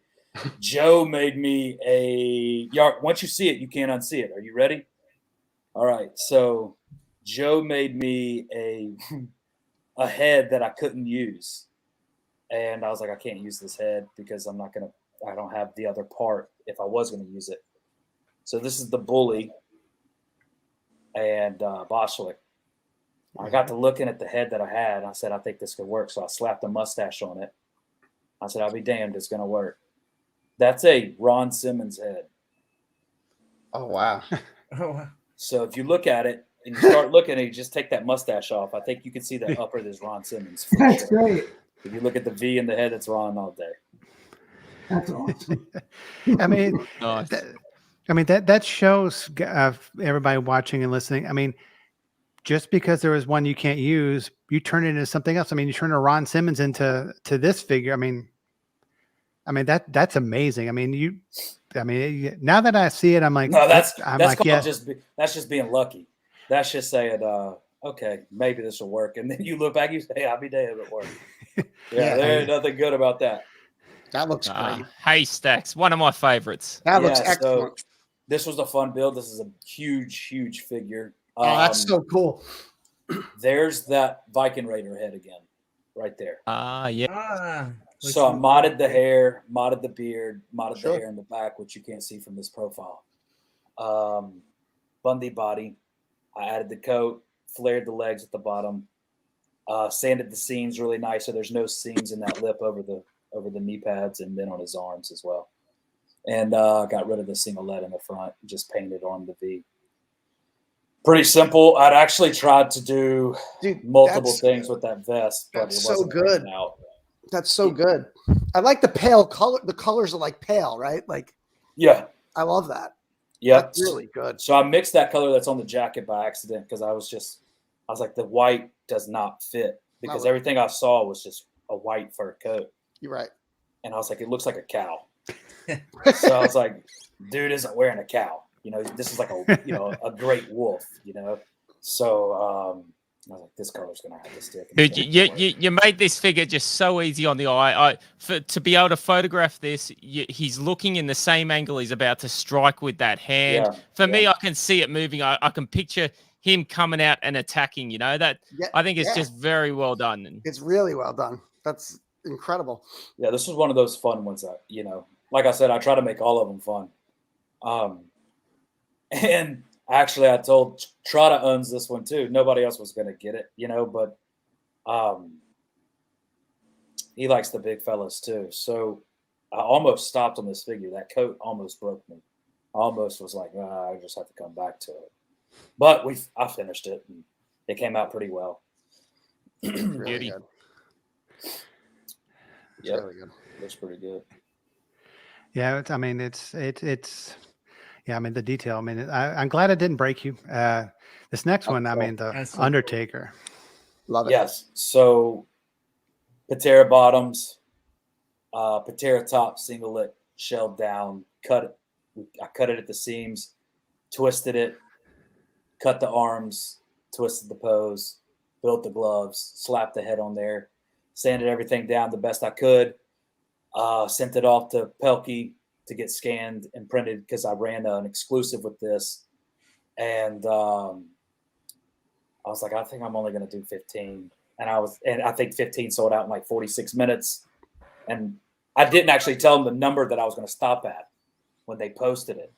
Joe made me once you see it, you can't unsee it. Are you ready? All right. So Joe made me a head that I couldn't use. And I was like, I can't use this head because I don't have the other part if I was going to use it. So this is the Bully and Boschlick. I got to looking at the head that I had. And I said, I think this could work. So I slapped a mustache on it. I said, I'll be damned, it's going to work. That's a Ron Simmons head. Oh, wow. Oh, wow. So if you look at it, and you start looking and you just take that mustache off. I think you can see that upper. There's Ron Simmons. That's great. If you look at the V in the head, it's Ron all day. That's awesome. I mean, Nice. that shows everybody watching and listening. I mean, just because there was one you can't use, you turn it into something else. I mean, you turn a Ron Simmons into this figure. I mean, that's amazing. I mean, now that I see it, I'm like, no, that's yeah. that's just being lucky. That's just saying, okay, maybe this will work. And then you look back, you say, hey, I'll be damned, it worked. Yeah, there ain't nothing good about that. That looks great. Haystacks, one of my favorites. That looks excellent. So this was a fun build. This is a huge, huge figure. Oh, that's so cool. There's that Viking Raider head again, right there. Yeah. So I modded the hair, modded the beard, modded the hair in the back, which you can't see from this profile. Bundy body. I added the coat, flared the legs at the bottom, sanded the seams really nice so there's no seams in that lip over the knee pads and then on his arms as well. And got rid of the single lead in the front, just painted on the V. Pretty simple. I'd actually tried to do multiple things with that vest, but it wasn't so good. out. That's so good. I like the pale color. The colors are like pale, right? Like, yeah, I love that. Yeah, that's really good. So I mixed that color that's on the jacket by accident because I was like, the white does not fit because everything I saw was just a white fur coat. You're right. And I was like, it looks like a cow. So I was like, dude isn't wearing a cow. This is like a great wolf, So I was like, this color's going to have to stick. Dude, you made this figure just so easy on the eye. To be able to photograph this, he's looking in the same angle he's about to strike with that hand. Yeah, For me, I can see it moving. I can picture him coming out and attacking. I think it's just very well done. It's really well done. That's incredible. Yeah, this was one of those fun ones that, like I said, I try to make all of them fun. And actually, I told Trotta owns this one too. Nobody else was going to get it, but he likes the big fellas too. So I almost stopped on this figure. That coat almost broke me. I almost was like, I just have to come back to it. But I finished it, and it came out pretty well. Really good. Yeah, really good. Looks pretty good. Yeah, it's. Yeah, the detail. I'm glad it didn't break you. This next one, the Undertaker. Love it. Yes. So, Patera bottoms, Patera top, singlet, shelled down, cut it. I cut it at the seams, twisted it, cut the arms, twisted the pose, built the gloves, slapped the head on there, sanded everything down the best I could, sent it off to Pelkey to get scanned and printed because I ran an exclusive with this. And I was like, I think I'm only going to do 15. And I think 15 sold out in like 46 minutes. And I didn't actually tell them the number that I was going to stop at when they posted it.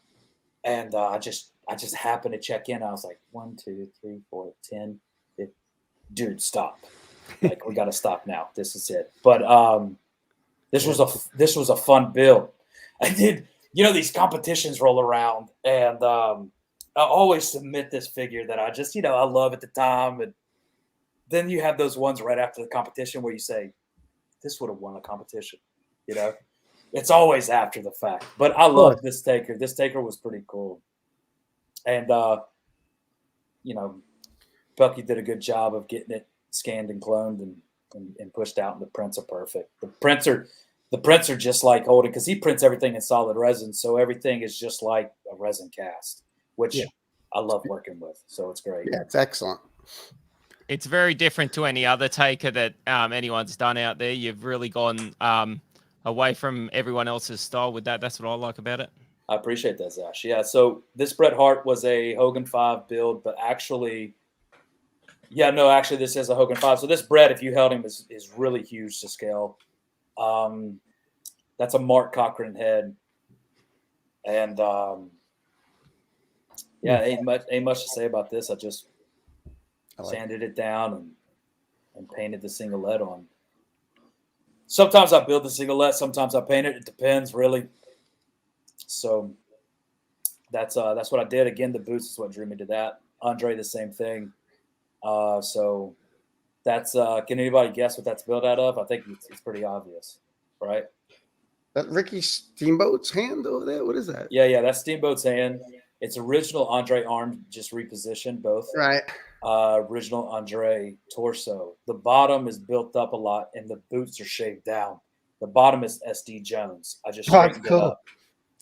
And I just happened to check in. I was like, 1, 2, 3, 4, 10. Dude, stop. Like, we got to stop now. This is it. But this was a fun build. I did, these competitions roll around, and I always submit this figure that I just, I love at the time. And then you have those ones right after the competition where you say, this would have won a competition. It's always after the fact. But I love this taker. This taker was pretty cool. And, Bucky did a good job of getting it scanned and cloned and pushed out, and the prints are perfect. The prints are just like holding, because he prints everything in solid resin, so everything is just like a resin cast, which I love working with. So it's great. Yeah, it's excellent. It's very different to any other taker that anyone's done out there. You've really gone away from everyone else's style with that. That's what I like about it. I appreciate that, Zash. Yeah, so this Bret Hart was a Hogan 5 build, but actually this is a Hogan 5. So this Bret, if you held him, is really huge to scale. That's a Mark Cochran head, and ain't much to say about this. I just sanded it down and painted the single lead on. Sometimes I build the single lead, sometimes I paint it. It depends, really. So that's what I did. Again, the boots is what drew me to that. Andre the same thing. So that's can anybody guess what that's built out of? I think it's pretty obvious, right? That Ricky Steamboat's hand over there. What is that? Yeah, that's Steamboat's hand. It's original Andre arm, just repositioned both. Right. Original Andre torso. The bottom is built up a lot, and the boots are shaved down. The bottom is SD Jones. I just straightened it up.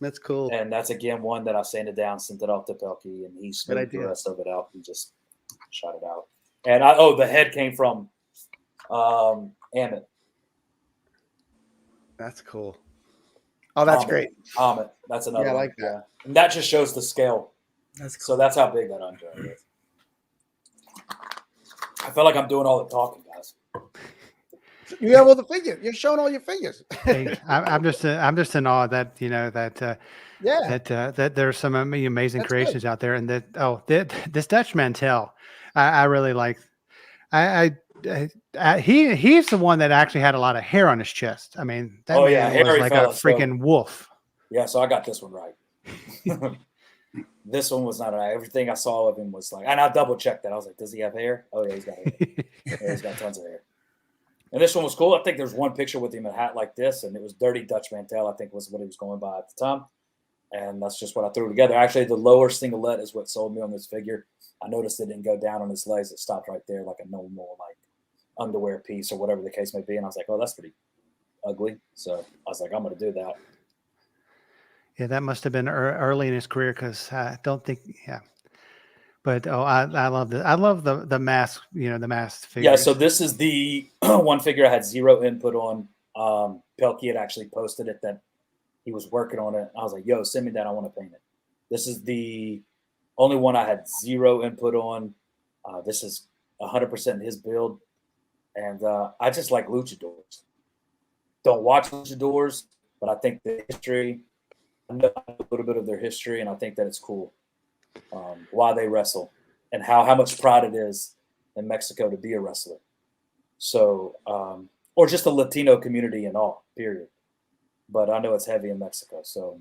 That's cool. And that's again one that I sanded down, sent it off to Pelkey, and he smoothed the rest of it out and just shot it out. And the head came from Amit. That's cool. Oh, that's great. Amit. That's another one. I like that. Yeah. And that just shows the scale. That's cool. So that's how big that Andre is. I feel like I'm doing all the talking, guys. You have all the figures. You're showing all your figures. Hey, I'm just in awe that that there's some amazing creations out there, and this Dutch Mantel, I really like. He's the one that actually had a lot of hair on his chest. I mean, that man was like a freaking wolf. Yeah, so I got this one right. This one was not right. Everything I saw of him was like, and I double checked that. I was like, does he have hair? Oh yeah, he's got hair. Yeah, he's got tons of hair. And this one was cool. I think there's one picture with him in a hat like this, and it was Dirty Dutch Mantel, I think was what he was going by at the time. And that's just what I threw together. Actually, the lower singlet is what sold me on this figure. I noticed it didn't go down on his legs. It stopped right there like a normal like underwear piece or whatever the case may be. And I was like, oh, that's pretty ugly. So I was like, I'm going to do that. Yeah, that must have been early in his career because I don't think, But I love the mask, the masked figure. Yeah, so this is the one figure I had zero input on. Pelkey had actually posted it that he was working on it. I was like, yo, send me that. I want to paint it. This is the only one I had zero input on. This is 100% his build. And I just like luchadors. Don't watch luchadors, but I think the history, I know a little bit of their history, and I think that it's cool. Why they wrestle and how much pride it is in Mexico to be a wrestler. So, or just the Latino community and all, period. But I know it's heavy in Mexico. So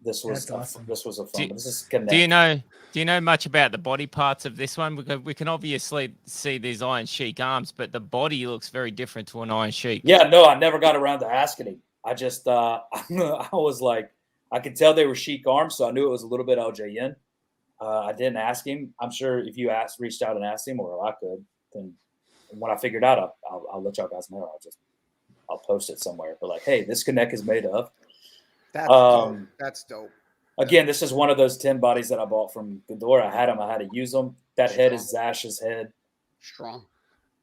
this was awesome. This was a fun. This is connect. Do you know much about the body parts of this one? Because we can obviously see these Iron Sheik arms, but the body looks very different to an Iron Sheik. Yeah, no, I never got around to asking him. I just I was like, I could tell they were Sheik arms, so I knew it was a little bit LJN. I didn't ask him. I'm sure if you reached out and asked him, or I could, then when I figured out, I'll let y'all guys know. I'll post it somewhere. But like, hey, this connect is made of. That's dope. Again, this is one of those 10 bodies that I bought from Ghidorah. I had them. I had to use them. That head is Zash's head. Strong.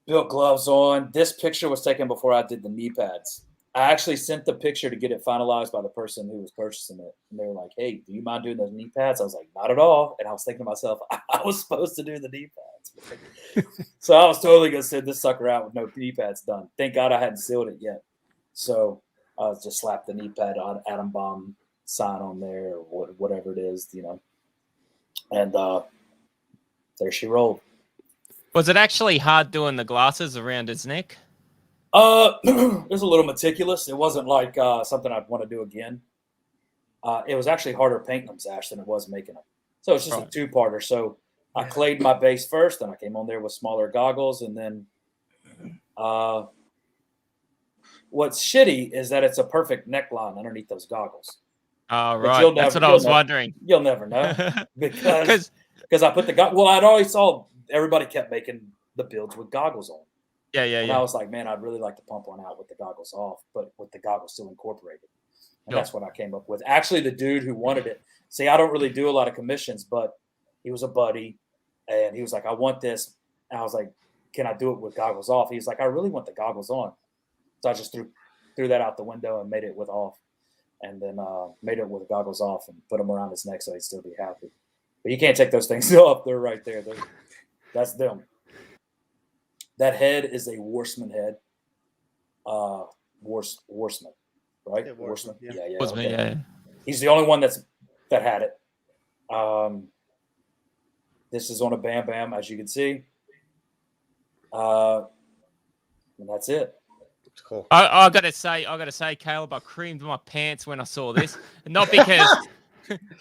Built gloves on. This picture was taken before I did the knee pads. I actually sent the picture to get it finalized by the person who was purchasing it. And they were like, hey, do you mind doing those knee pads? I was like, not at all. And I was thinking to myself, I was supposed to do the knee pads. So I was totally going to send this sucker out with no knee pads done. Thank God I hadn't sealed it yet. So I just slapped the knee pad on Atom Bomb sign on there or whatever it is, And there she rolled. Was it actually hard doing the glasses around his neck? It was a little meticulous. It wasn't like something I'd want to do again. It was actually harder painting them, Zash, than it was making them. So it's just a two-parter. So I clayed my base first, and I came on there with smaller goggles, and then what's shitty is that it's a perfect neckline underneath those goggles. Oh, right. That's what I was wondering. You'll never know because I put the Well, I'd always saw everybody kept making the builds with goggles on. Yeah. And I was like, man, I'd really like to pump one out with the goggles off, but with the goggles still incorporated. And that's what I came up with. Actually, the dude who wanted it, see, I don't really do a lot of commissions, but he was a buddy, and he was like, I want this. And I was like, can I do it with goggles off? He was like, I really want the goggles on. So I just threw that out the window and made it with off, and then made it with goggles off and put them around his neck so he'd still be happy. But you can't take those things off. They're right there. That's them. That head is a Warsman head. Warsman, right? Yeah, Warsman. Yeah. Okay. Yeah. He's the only one that had it. This is on a Bam Bam, as you can see. And that's it. It's cool. I gotta say, Caleb, I creamed my pants when I saw this. Not because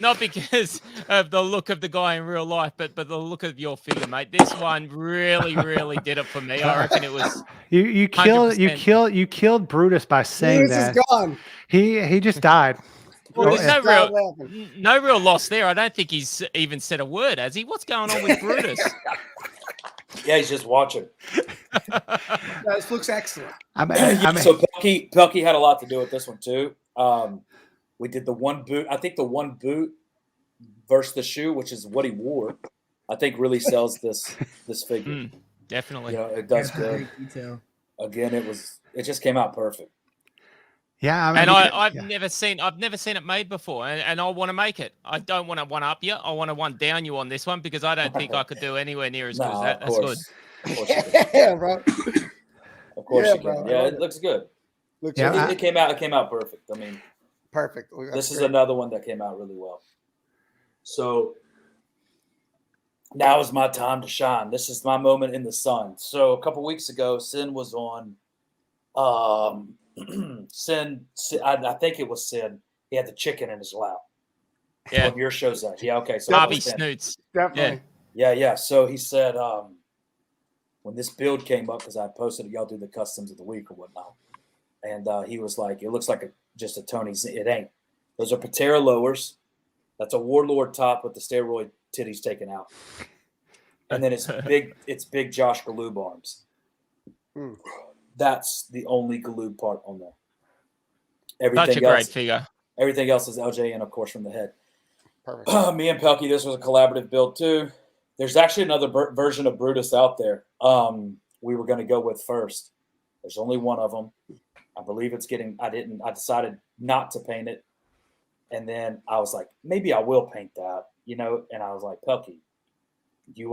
Not because of the look of the guy in real life, but the look of your figure, mate. This one really, really did it for me. I reckon it was you killed Brutus by saying Brutus that. is gone. He just died. Well, Brutus there's died laughing. no real loss there. I don't think he's even said a word, has he? What's going on with Brutus? Yeah, he's just watching. This looks excellent. So Pelkey had a lot to do with this one too. We did the one boot. I think the one boot versus the shoe, which is what he wore, I think really sells this figure. Definitely. You know, it does good. Detail. Again, it just came out perfect. Yeah, I've never seen it made before, and I want to make it. I don't want to one up you. I want to one down you on this one because I don't think I could do anywhere near as good as that. That's good. Of course you can. Yeah, bro. Of course you can. Bro. Yeah, it looks good. It came out perfect. I mean, perfect. This is another one that came out really well. So now is my time to shine. This is my moment in the sun. So a couple weeks ago, Sin was on. Sin, I think it was Sin. He had the chicken in his lap. Yeah. One of your shows that. Yeah, okay. So Bobby Snoots. Definitely. Yeah. So he said, when this build came up, because I posted it, y'all do the customs of the week or whatnot. And he was like, it looks like just a Tony's. It ain't. Those are Patera lowers. That's a Warlord top with the steroid titties taken out. And then it's big Josh Galoob arms. That's the only Galoob part on there. Such a great figure. Everything else is LJN, of course, from the head. Perfect. Me and Pelkey, this was a collaborative build too. There's actually another version of Brutus out there. We were going to go with first. There's only one of them. I believe it's getting. I decided not to paint it, and then I was like, maybe I will paint that, And I was like, Pelkey, you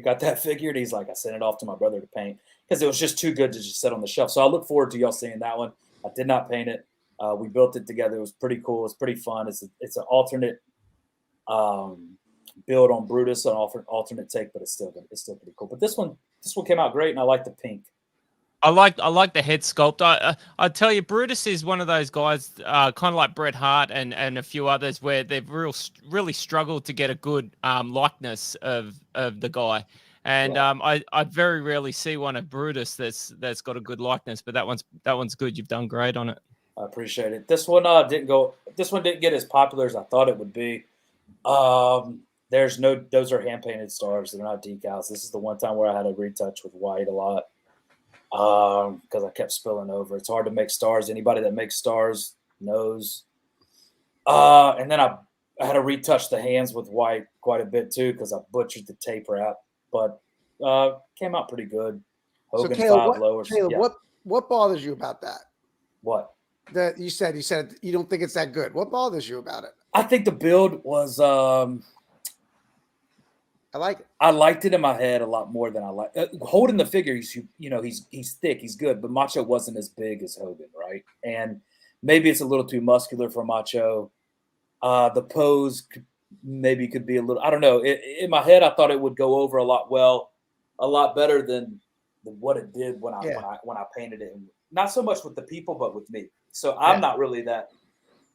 got that figured? He's like, I sent it off to my brother to paint because it was just too good to just sit on the shelf. So I look forward to y'all seeing that one. I did not paint it. We built it together. It was pretty cool. It's pretty fun. It's an alternate build on Brutus, an alternate take, but it's still pretty cool. But this one came out great, and I like the pink. I like the head sculpt. I tell you, Brutus is one of those guys, kind of like Bret Hart and a few others, where they've really struggled to get a good likeness of the guy. And I very rarely see one of Brutus that's got a good likeness, but that one's good. You've done great on it. I appreciate it. This one didn't get as popular as I thought it would be. Those are hand painted stars. They're not decals. This is the one time where I had a retouch with white a lot. Because I kept spilling over. It's hard to make stars. Anybody that makes stars knows. And then I had to retouch the hands with white quite a bit too because I butchered the tape wrap, but came out pretty good. Hogan, so Caleb, 5 lowers. Caleb, yeah. What bothers you about that? What? That you said you don't think it's that good. What bothers you about it? I think the build was. I like it. I liked it in my head a lot more than I like holding the figure. He's thick, he's good, but Macho wasn't as big as Hogan, right? And maybe it's a little too muscular for Macho. The pose could be a little. I don't know. In my head, I thought it would go over a lot better than what it did when I painted it. And not so much with the people, but with me. So I'm not really that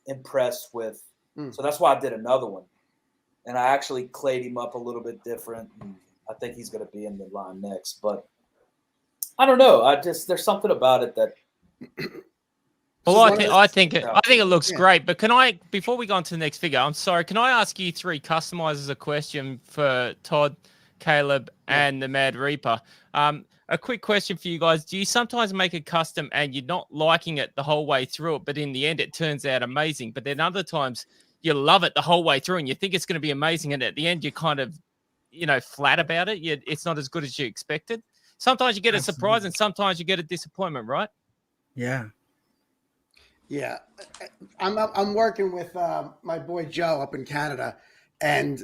impressed with. So that's why I did another one. And I actually clayed him up a little bit different. And I think he's going to be in the line next. But I don't know. There's something about it that. Well, I think it looks great. But before we go on to the next figure, I'm sorry, can I ask you three customizers a question for Todd, Caleb, and the Mad Reaper? A quick question for you guys. Do you sometimes make a custom and you're not liking it the whole way through it, but in the end it turns out amazing? But then other times you love it the whole way through and you think it's going to be amazing, and at the end you're kind of, flat about it. It's not as good as you expected. Sometimes you get a surprise and sometimes you get a disappointment, right? Yeah. Yeah. I'm working with my boy Joe up in Canada, and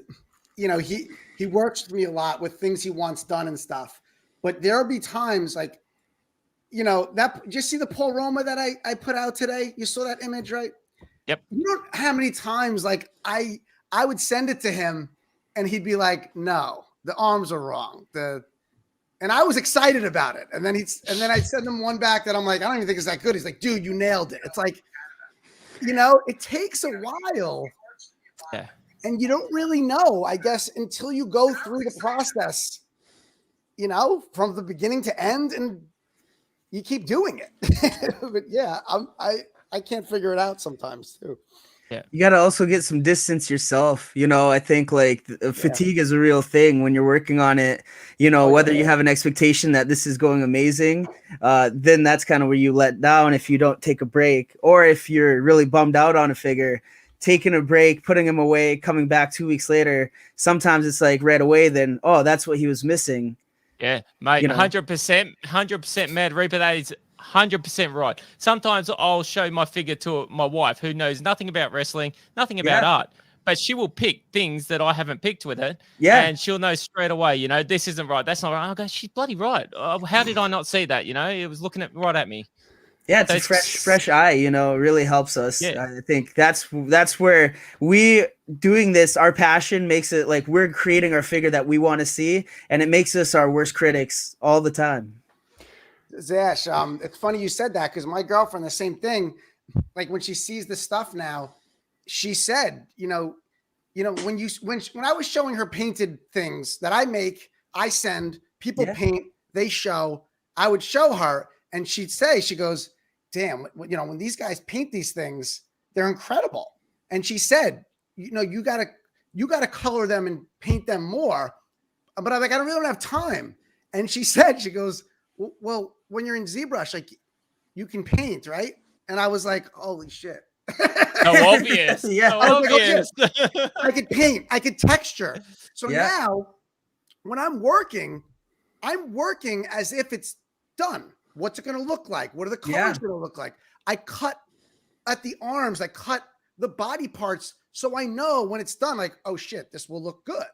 he works with me a lot with things he wants done and stuff. But there'll be times like, that just see the Paul Roma that I put out today. You saw that image, right? Yep. You know how many times like I would send it to him and he'd be like, no, the arms are wrong. And I was excited about it. And then I'd send him one back that I'm like, I don't even think it's that good. He's like, dude, you nailed it. It's like, it takes a while Yeah. And you don't really know, I guess, until you go through the process, from the beginning to end, and you keep doing it. But yeah, I can't figure it out sometimes too. Yeah. You got to also get some distance yourself. I think fatigue is a real thing when you're working on it, whether you have an expectation that this is going amazing, then that's kind of where you let down if you don't take a break, or if you're really bummed out on a figure, taking a break, putting him away, coming back 2 weeks later. Sometimes it's like right away, then, oh, that's what he was missing. Yeah, mate, 100% Mad Reaper. That is 100% right. Sometimes I'll show my figure to my wife, who knows nothing about wrestling, nothing about art, but she will pick things that I haven't picked with it. Yeah. And she'll know straight away, this isn't right. That's not right. I'll go, she's bloody right. How did I not see that? It was looking right at me. Yeah, it's a fresh eye, really helps us. Yeah. I think that's where we doing this, our passion makes it like we're creating our figure that we want to see, and it makes us our worst critics all the time. Zash, it's funny you said that, because my girlfriend, the same thing. Like when she sees the stuff now, she said, when I was showing her painted things that I make, I send, people paint, they show, I would show her, and she'd say, she goes, damn, when these guys paint these things, they're incredible. And she said, you gotta color them and paint them more. But I'm like, I really don't have time. And she said, she goes, well, when you're in ZBrush, like you can paint, right? And I was like, holy shit. So obvious. Yeah. So obvious. Like, okay, I could paint, I could texture. So now when I'm working as if it's done. What's it going to look like? What are the colors going to look like? I cut at the arms. I cut the body parts. So I know when it's done, like, oh shit, this will look good.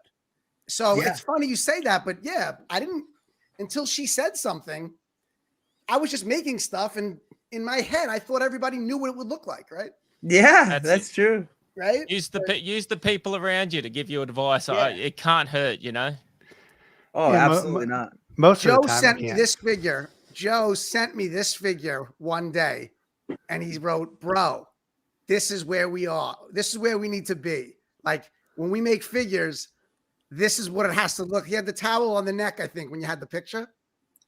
So it's funny you say that, but I didn't, until she said something, I was just making stuff. And in my head, I thought everybody knew what it would look like. Right. Yeah, that's true. Right. Use the people around you to give you advice. Yeah. It can't hurt, Oh, absolutely not. Most Joe of the time sent me this figure. Joe sent me this figure one day, and he wrote, bro, this is where we are. This is where we need to be. Like when we make figures, this is what it has to look. He had the towel on the neck, I think, when you had the picture.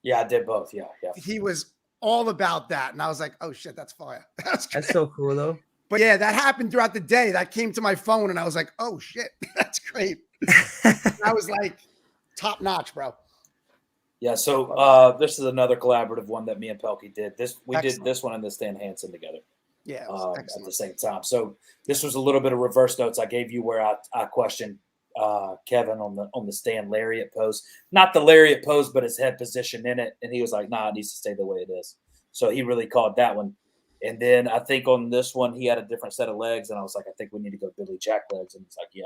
Yeah, I did both. Yeah. He was all about that. And I was like, oh shit, that's fire. That's so cool though. But yeah, that happened throughout the day. That came to my phone and I was like, oh shit, that's great. I was like, top notch, bro. Yeah, so this is another collaborative one that me and Pelkey did. We did this one and the Stan Hansen together. Yeah, at the same time. So this was a little bit of reverse notes I gave you where I questioned Kevin on the Stan lariat pose, not the lariat pose, but his head position in it, and he was like, "Nah, it needs to stay the way it is." So he really called that one. And then I think on this one he had a different set of legs, and I was like, "I think we need to go Billy Jack legs," and he's like, "Yeah,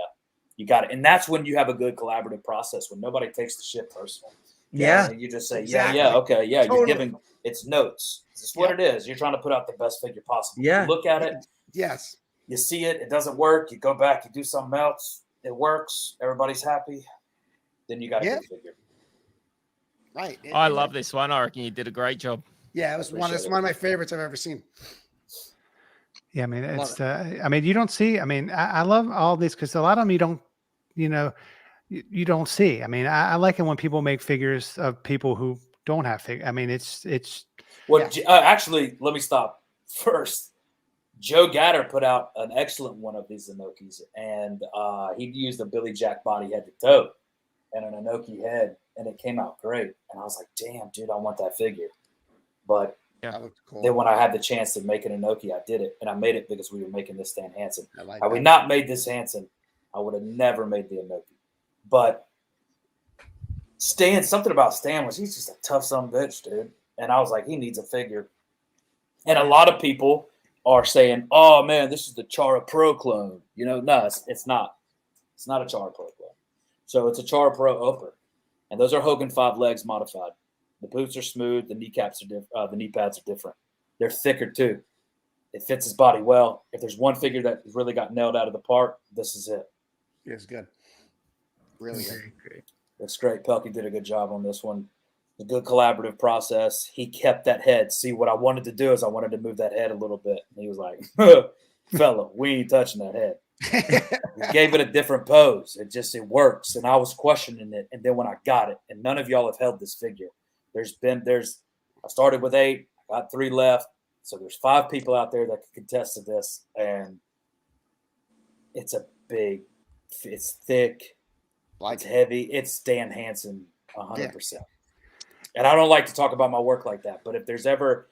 you got it." And that's when you have a good collaborative process when nobody takes the shit personal. Yeah. You just say, Exactly. okay, Totally. You're giving it's notes. This is what it is. You're trying to put out the best figure possible. Yeah. You look at it. Yes. You see it. It doesn't work. You go back. You do something else. It works. Everybody's happy. Then you got a good figure. Right. I love this one. I reckon you did a great job. Yeah, it's one of my favorites I've ever seen. Yeah, I mean, it's. You don't see. I love all this because a lot of them you don't. You don't see. I like it when people make figures of people who don't have figures. It's. Well, actually, let me stop first. Joe Gatter put out an excellent one of these Inokis, and he used a Billy Jack body head to toe and an Inoki head, and it came out great. And I was like, damn, dude, I want that figure. But cool. Then when I had the chance to make an Inoki, I did it, and I made it because we were making this Stan Hansen. Had we not made this Hansen, I would have never made the Inoki. But something about Stan was he's just a tough son of a bitch, dude. And I was like, he needs a figure. And a lot of people are saying, oh, man, this is the Chara Pro clone. No, it's not. It's not a Chara Pro clone. So it's a Chara Pro upper. And those are Hogan 5 legs modified. The boots are smooth. The kneecaps are the knee pads are different. They're thicker, too. It fits his body well. If there's one figure that really got nailed out of the park, this is it. It's good. Really good. Great. That's great. Pelkey did a good job on this one. A good collaborative process. He kept that head. See, what I wanted to do is I wanted to move that head a little bit. And he was like, fella, we ain't touching that head. We gave it a different pose. It works. And I was questioning it. And then when I got it, and none of y'all have held this figure, I started with 8, got 3 left. So there's 5 people out there that can contest to this. And it's it's thick, it's heavy. It's Dan Hansen 100%. Yeah. And I don't like to talk about my work like that, but if there's ever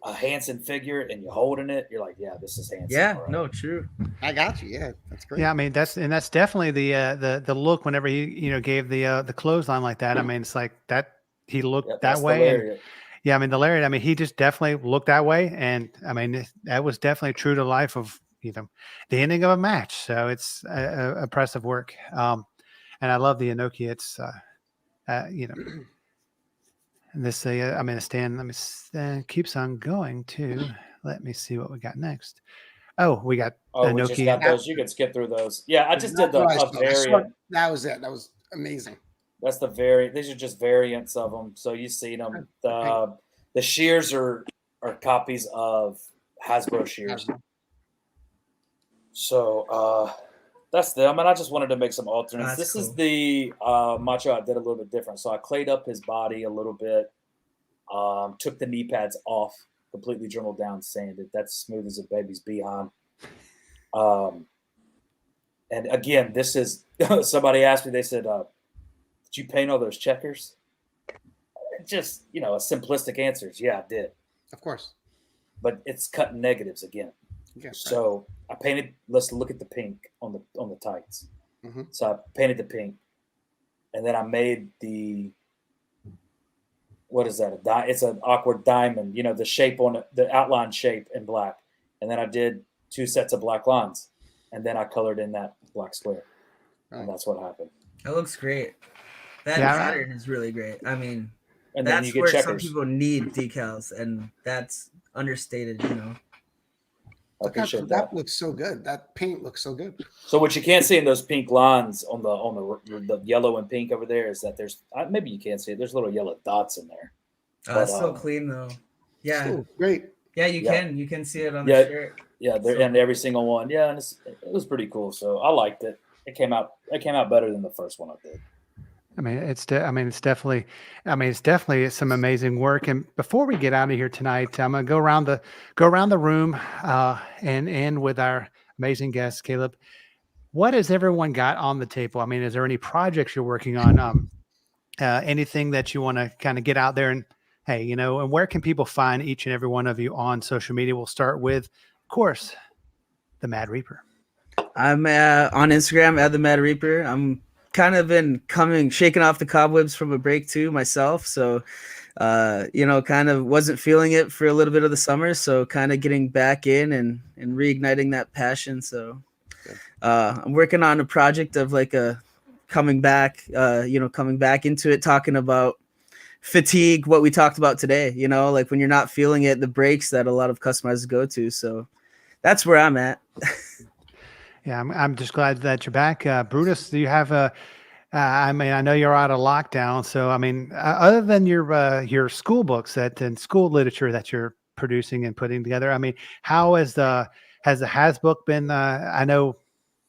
a Hansen figure and you're holding it, you're like, yeah, this is Hansen. Yeah, right. No, true. I got you. Yeah, that's great. Yeah, I mean that's definitely the look whenever he gave the clothesline like that. I mean, it's like that he looked that way. And, yeah, I mean the lariat. I mean he just definitely looked that way, and I mean that was definitely true to life of the ending of a match. So it's impressive work. And I love the Inoki. It's And this, I mean, Stan, let me keeps on going too. Let me see what we got next. Oh, we got we just got those. You can skip through those. Yeah, I just did the variant. That was it. That was amazing. That's the variant. These are just variants of them. So you've seen them. The shears are copies of Hasbro shears. So that's them. And I just wanted to make some alternates. This is the Macho I did a little bit different. So I clayed up his body a little bit, took the knee pads off, completely dremelled down, sanded. That's smooth as a baby's behind. And again, this is somebody asked me, they said, did you paint all those checkers? Just, a simplistic answer is, yeah, I did. Of course. But it's cutting negatives again. Yes, so I painted. Let's look at the pink on the tights. Mm-hmm. So I painted the pink, and then I made the. What is that? It's an awkward diamond. The shape on it, the outline shape in black, and then I did 2 sets of black lines, and then I colored in that black square, and that's what happened. That looks great. That pattern is really great. I mean, and that's where some people need decals, and that's understated. That looks so good. That paint looks so good. So what you can't see in those pink lines on the yellow and pink over there is that there's maybe you can't see it. There's little yellow dots in there. It's so clean though. Yeah, still great. Yeah, you can see it on the shirt. Yeah, they're in every single one. Yeah, and it was pretty cool. So I liked it. It came out better than the first one I did. I mean, it's definitely some amazing work. And before we get out of here tonight, I'm gonna go around the room and end with our amazing guest, Caleb. What has everyone got on the table? I mean, is there any projects you're working on? Anything that you want to kind of get out there and hey, and where can people find each and every one of you on social media? We'll start with, of course, the Mad Reaper. I'm on Instagram at the Mad Reaper. I'm kind of been shaking off the cobwebs from a break too myself. So, kind of wasn't feeling it for a little bit of the summer. So kind of getting back in and reigniting that passion. So, I'm working on a project of like coming back into it, talking about fatigue, what we talked about today, like when you're not feeling it, the breaks that a lot of customizers go to. So that's where I'm at. Yeah, I'm just glad that you're back. Brutus, do you have I know you're out of lockdown. So, other than your school books and school literature that you're producing and putting together, how has the Hasbook been? I know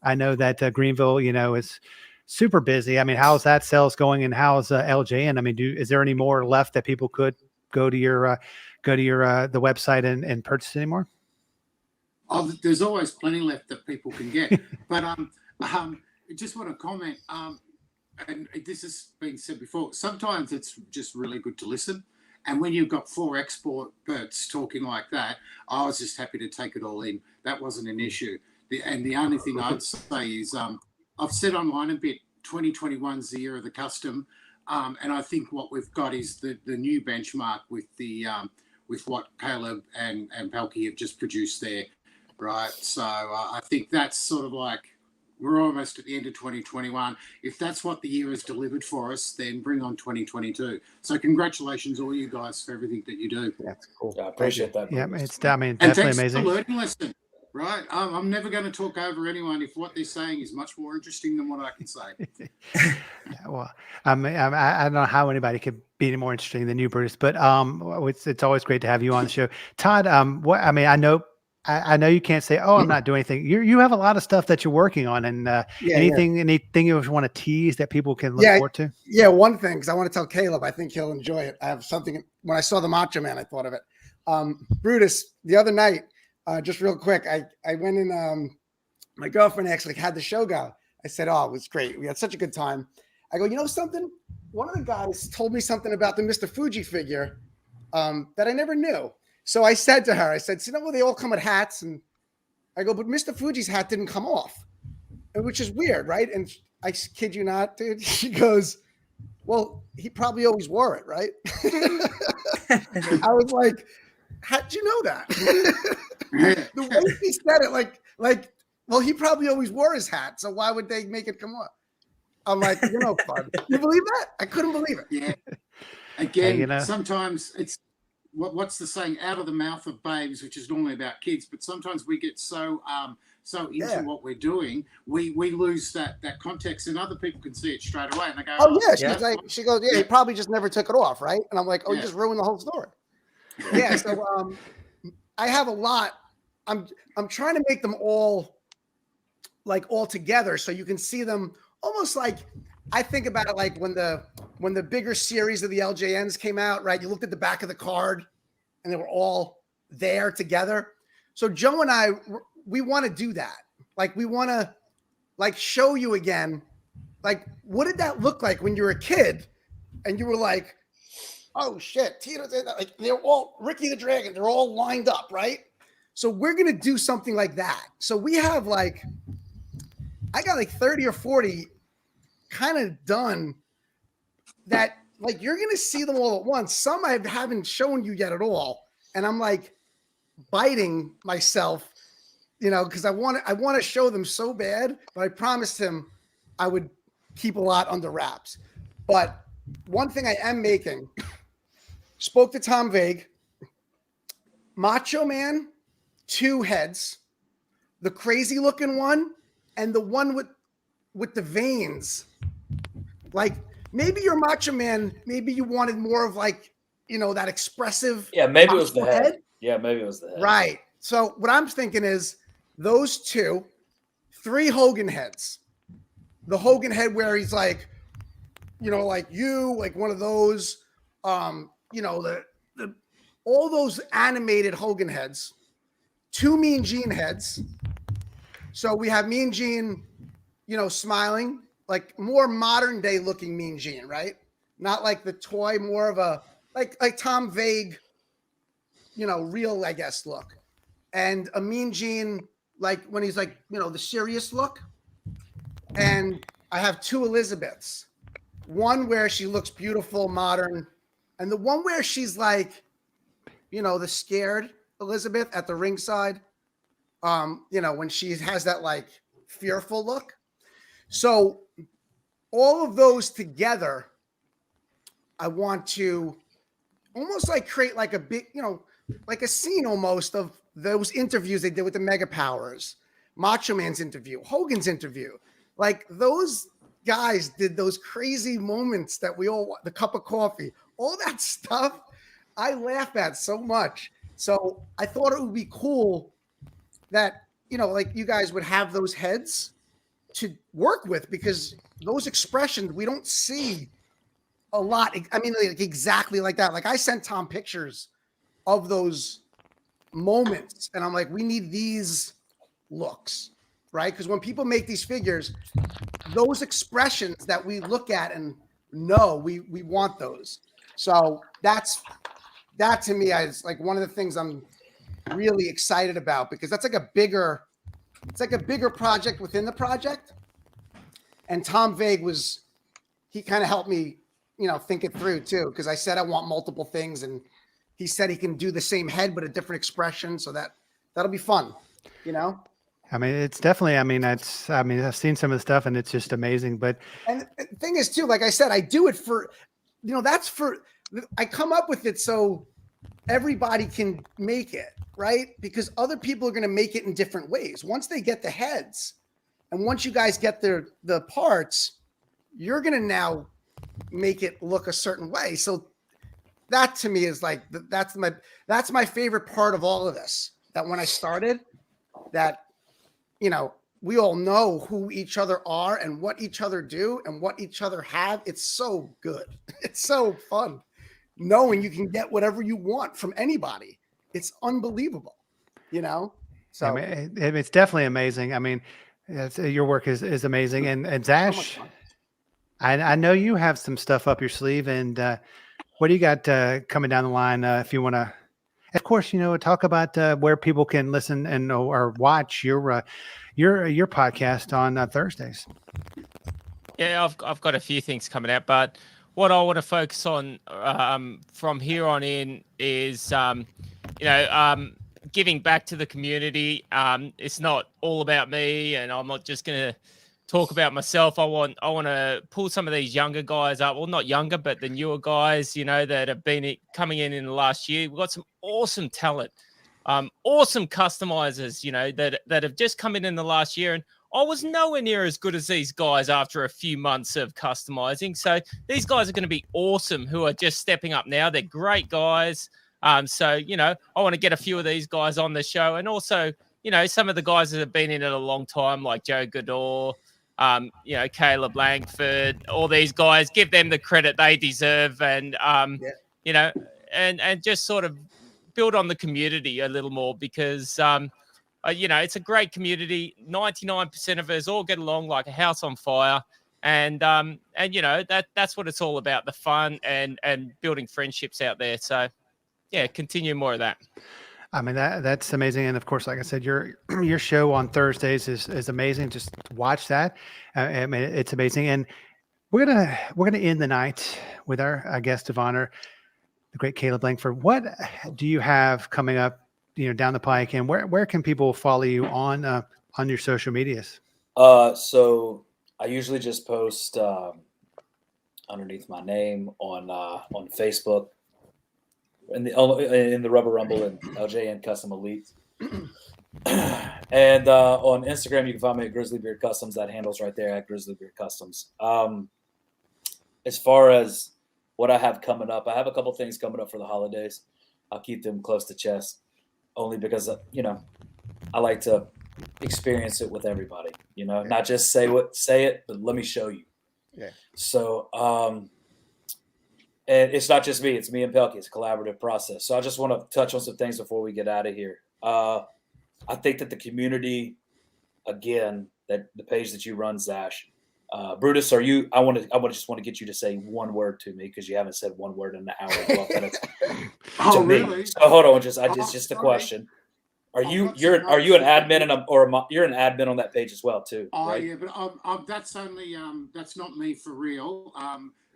that Greenville, is super busy. How's that sales going, and how's LJN? Is there any more left that people could go to your the website and purchase anymore? Oh, there's always plenty left that people can get. But I just want to comment, and this has been said before, sometimes it's just really good to listen. And when you've got 4 experts talking like that, I was just happy to take it all in. That wasn't an issue. The only thing I'd say is I've said online a bit, 2021's the year of the custom. And I think what we've got is the new benchmark with with what Caleb and Palky have just produced there. Right. So I think that's sort of like we're almost at the end of 2021. If that's what the year has delivered for us, then bring on 2022. So congratulations, all you guys, for everything that you do. That's cool. Yeah, I appreciate that. Yeah, it's definitely amazing. For the learning lesson, right? I'm never going to talk over anyone if what they're saying is much more interesting than what I can say. Yeah, well, I don't know how anybody could be any more interesting than you, Bruce. But it's always great to have you on the show, Todd. I know you can't say, "Oh, I'm not doing anything." You have a lot of stuff that you're working on, and anything you want to tease that people can look forward to. Yeah, one thing, because I want to tell Caleb, I think he'll enjoy it. I have something. When I saw the Macho Man, I thought of it. Brutus, the other night, just real quick, I went in. My girlfriend actually had the show go. I said, "Oh, it was great. We had such a good time." I go, "You know something? One of the guys told me something about the Mr. Fuji figure that I never knew." So I said to her, I said, "You know, well, they all come with hats." And I go, "But Mr. Fuji's hat didn't come off," which is weird, right? And I kid you not, dude. She goes, "Well, he probably always wore it, right?" I was like, "How'd you know that?" The way he said it, like, well, he probably always wore his hat, so why would they make it come off? I'm like, fun. You believe that? I couldn't believe it. Yeah. Again, sometimes it's what's the saying? Out of the mouth of babes, which is normally about kids, but sometimes we get so into what we're doing, we lose that context, and other people can see it straight away, and they go, "Oh yeah," she goes, "Yeah, he probably just never took it off, right?" And I'm like, "Oh, you just ruined the whole story." Yeah, so I have a lot. I'm trying to make them all together so you can see them almost like, I think about it like when the bigger series of the LJNs came out, right? You looked at the back of the card and they were all there together. So Joe and I, we want to do that. Like, we want to show you again, like, what did that look like when you were a kid and you were like, "Oh shit, Tito's," like, they're all Ricky the Dragon, they're all lined up, right? So we're going to do something like that. So we have I got 30 or 40 kind of done that, you're going to see them all at once. Some I haven't shown you yet at all. And I'm biting myself, because I want to show them so bad, but I promised him I would keep a lot under wraps. But one thing I am making, spoke to Tom Vague, Macho Man, 2 heads, the crazy looking one, and the one with the veins. Maybe you're Macho Man, maybe you wanted more of that expressive. Yeah, maybe it was the head. Yeah, maybe it was the head. Right. So what I'm thinking is those 2, 3 Hogan heads. The Hogan head where he's like one of those, the all those animated Hogan heads, 2 Mean Gene heads. So we have Mean Gene, smiling, more modern day looking Mean Gene, right? Not like the toy, more of a like Tom Vague, real, I guess, look. And a Mean Gene, when he's the serious look. And I have 2 Elizabeths. One where she looks beautiful, modern, and the one where she's the scared Elizabeth at the ringside. When she has that fearful look. So all of those together, I want to almost create a big, a scene almost of those interviews they did with the Mega Powers, Macho Man's interview, Hogan's interview. Those guys did those crazy moments that the cup of coffee, all that stuff. I laugh at so much. So I thought it would be cool that, you guys would have those heads to work with, because those expressions we don't see a lot. I mean, exactly like that. I sent Tom pictures of those moments and I'm like, we need these looks, right? Because when people make these figures, those expressions that we look at and know, we want those. So that to me is one of the things I'm really excited about, because that's a bigger project within the project. And Tom Vague he kind of helped me, think it through too. Cause I said, I want multiple things. And he said he can do the same head, but a different expression. So that'll be fun, I mean, it's definitely, I've seen some of the stuff and it's just amazing, and the thing is too, like I said, I do it for, I come up with it so everybody can make it, right? Because other people are going to make it in different ways. Once they get the heads and once you guys get the parts, you're going to now make it look a certain way. So that to me is that's my favorite part of all of this. that when I started, that, you know, we all know who each other are and what each other do and what each other have. It's so good. It's so fun knowing you can get whatever you want from anybody. It's unbelievable, you know? So I mean, it's definitely amazing. I mean, your work is amazing. And so much Zash, fun. I know you have some stuff up your sleeve. And what do you got coming down the line? If you want to, of course, you know, talk about where people can listen and or watch your podcast on Thursdays. Yeah, I've got a few things coming out, but what I want to focus on from here on in is giving back to the community. It's not all about me, and I'm not just going to talk about myself. I want to pull some of these younger guys up. Well, not younger, but the newer guys, you know, that have been coming in the last year. We've got some awesome talent, awesome customizers, you know, that have just come in the last year. And I was nowhere near as good as these guys after a few months of customizing. So these guys are going to be awesome who are just stepping up now. They're great guys. So, you know, I want to get a few of these guys on the show. And also, you know, some of the guys that have been in it a long time, like Joe Goodall, you know, Caleb Lankford, all these guys, give them the credit they deserve. And, you know, and just sort of build on the community a little more because, you know, it's a great community. 99% of us all get along like a house on fire. And you know, that's what it's all about, the fun and building friendships out there. So, yeah, continue more of that. I mean, that's amazing. And of course, like I said, your show on Thursdays is amazing. Just watch that. I mean, it's amazing. And we're gonna end the night with our guest of honor, the great Caleb Lankford. What do you have coming up, you know, down the pike, and where can people follow you on your social medias? So I usually just post underneath my name on Facebook, in the Rubber Rumble and LJN Custom Elite. And on Instagram, you can find me at Grizzly Beard Customs. That handles right there at Grizzly Beard Customs. As far as what I have coming up, I have a couple things coming up for the holidays. I'll keep them close to chest, only because you know, I like to experience it with everybody. You know, not just say it, but let me show you. Yeah. So, and it's not just me; it's me and Pelkey. It's a collaborative process. So I just want to touch on some things before we get out of here. I think that the community, again, that the page that you run, Zash, Brutus, are you? I just want to get you to say one word to me because you haven't said one word in an hour and 12 minutes. Oh, really? So hold on, just a question. Are you an admin you're an admin on that page as well too? Oh, right? yeah, but that's only that's not me for real.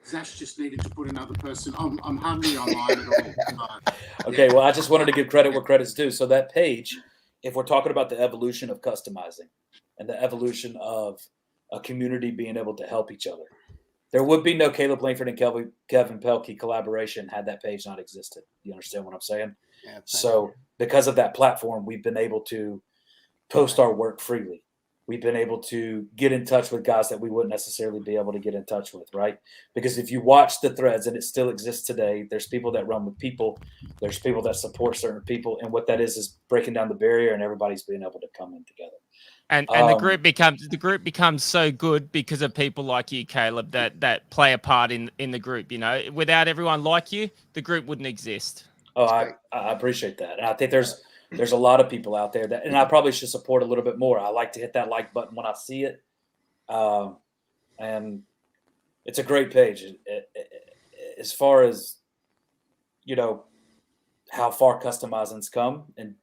Zash just needed to put another person. I'm hardly online at all. Okay, well, I just wanted to give credit where credit's due. So that page, if we're talking about the evolution of customizing and the evolution of a community being able to help each other, there would be no Caleb Lankford and Kevin Pelkey collaboration had that page not existed. You understand what I'm saying? Yeah, so because of that platform, we've been able to post our work freely. We've been able to get in touch with guys that we wouldn't necessarily be able to get in touch with, right? Because if you watch the threads, and it still exists today, there's people that run with people, there's people that support certain people, and what that is breaking down the barrier, and everybody's being able to come in together. And the group becomes so good because of people like you, Caleb, that play a part in the group. You know, without everyone like you, the group wouldn't exist. Oh, I appreciate that, and I think there's a lot of people out there that, and I probably should support a little bit more. I like to hit that like button when I see it, and it's a great page. As far as, you know, how far customizing's come, and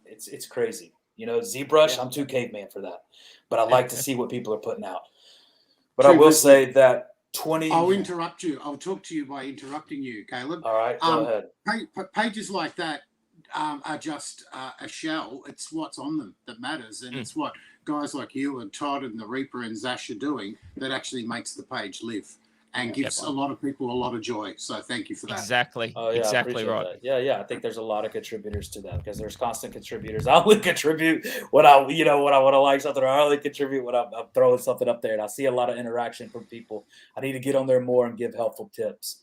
it's crazy. You know, ZBrush, I'm too caveman for that, but I like to see what people are putting out. But I will say that I'll interrupt you. I'll talk to you by interrupting you, Caleb. All right, go ahead. Pages like that are just a shell. It's what's on them that matters, and it's what guys like you and Todd and the Reaper and Zash are doing that actually makes the page live and gives a lot of people a lot of joy. So thank you for that. Exactly. Oh, yeah, exactly right. That. Yeah. I think there's a lot of contributors to that because there's constant contributors. I only contribute when I want to like something, or I only contribute when I'm throwing something up there, and I see a lot of interaction from people. I need to get on there more and give helpful tips.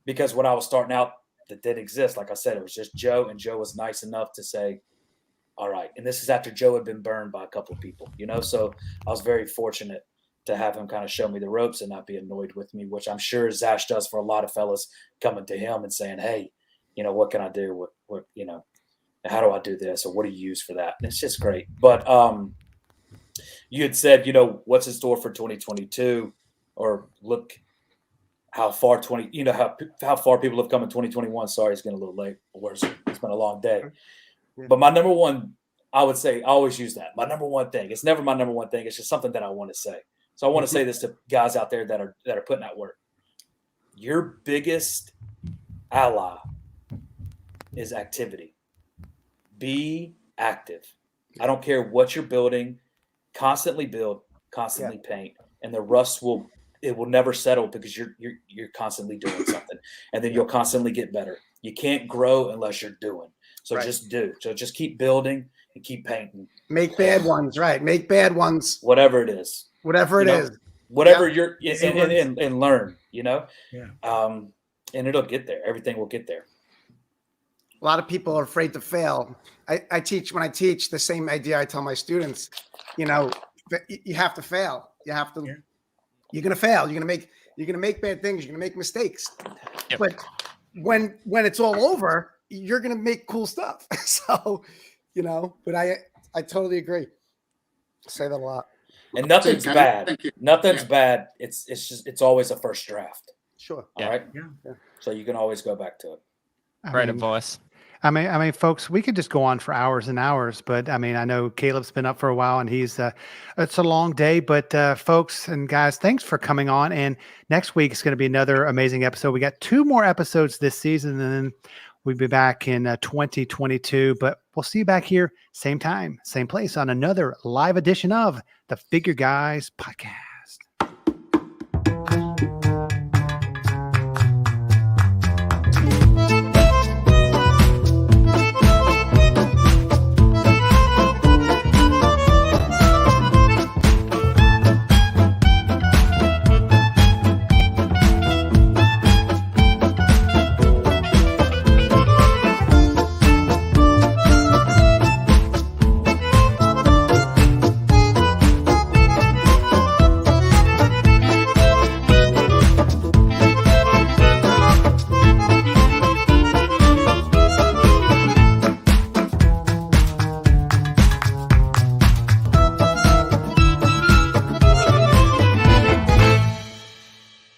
Because when I was starting out, that didn't exist. Like I said, it was just Joe, and Joe was nice enough to say, all right. And this is after Joe had been burned by a couple of people, so I was very fortunate to have him kind of show me the ropes and not be annoyed with me, which I'm sure Zash does for a lot of fellas coming to him and saying, hey, what can I do? What how do I do this? Or what do you use for that? And it's just great. But you had said, what's in store for 2022, or look how far how far people have come in 2021. Sorry, it's getting a little late. It's been a long day. But my number one, I would say, I always use that. My number one thing. It's never my number one thing. It's just something that I want to say. So I want to say this to guys out there that are putting out work. Your biggest ally is activity. Be active. I don't care what you're building. Constantly build, constantly paint, and the rust will never settle because you're constantly doing something, and then you'll constantly get better. You can't grow unless you're doing. So just do. So just keep building and keep painting. Make bad ones, right? Make bad ones. Whatever it is. Whatever it is. Whatever you're and learn. Yeah. And it'll get there. Everything will get there. A lot of people are afraid to fail. When I teach the same idea I tell my students, you have to fail. You have to, you're going to fail. You're going to make bad things. You're going to make mistakes. Yep. But when it's all over, you're going to make cool stuff. So, but I totally agree. I say that a lot. And nothing's bad. Nothing's bad. It's always a first draft. Sure. All right. Yeah. So you can always go back to it. Great advice. I mean, folks, we could just go on for hours and hours, but I mean, I know Caleb's been up for a while and it's a long day, but folks and guys, thanks for coming on. And next week is going to be another amazing episode. We got 2 more episodes this season, and then we'll be back in 2022, but we'll see you back here, same time, same place on another live edition of the Figure Guys podcast.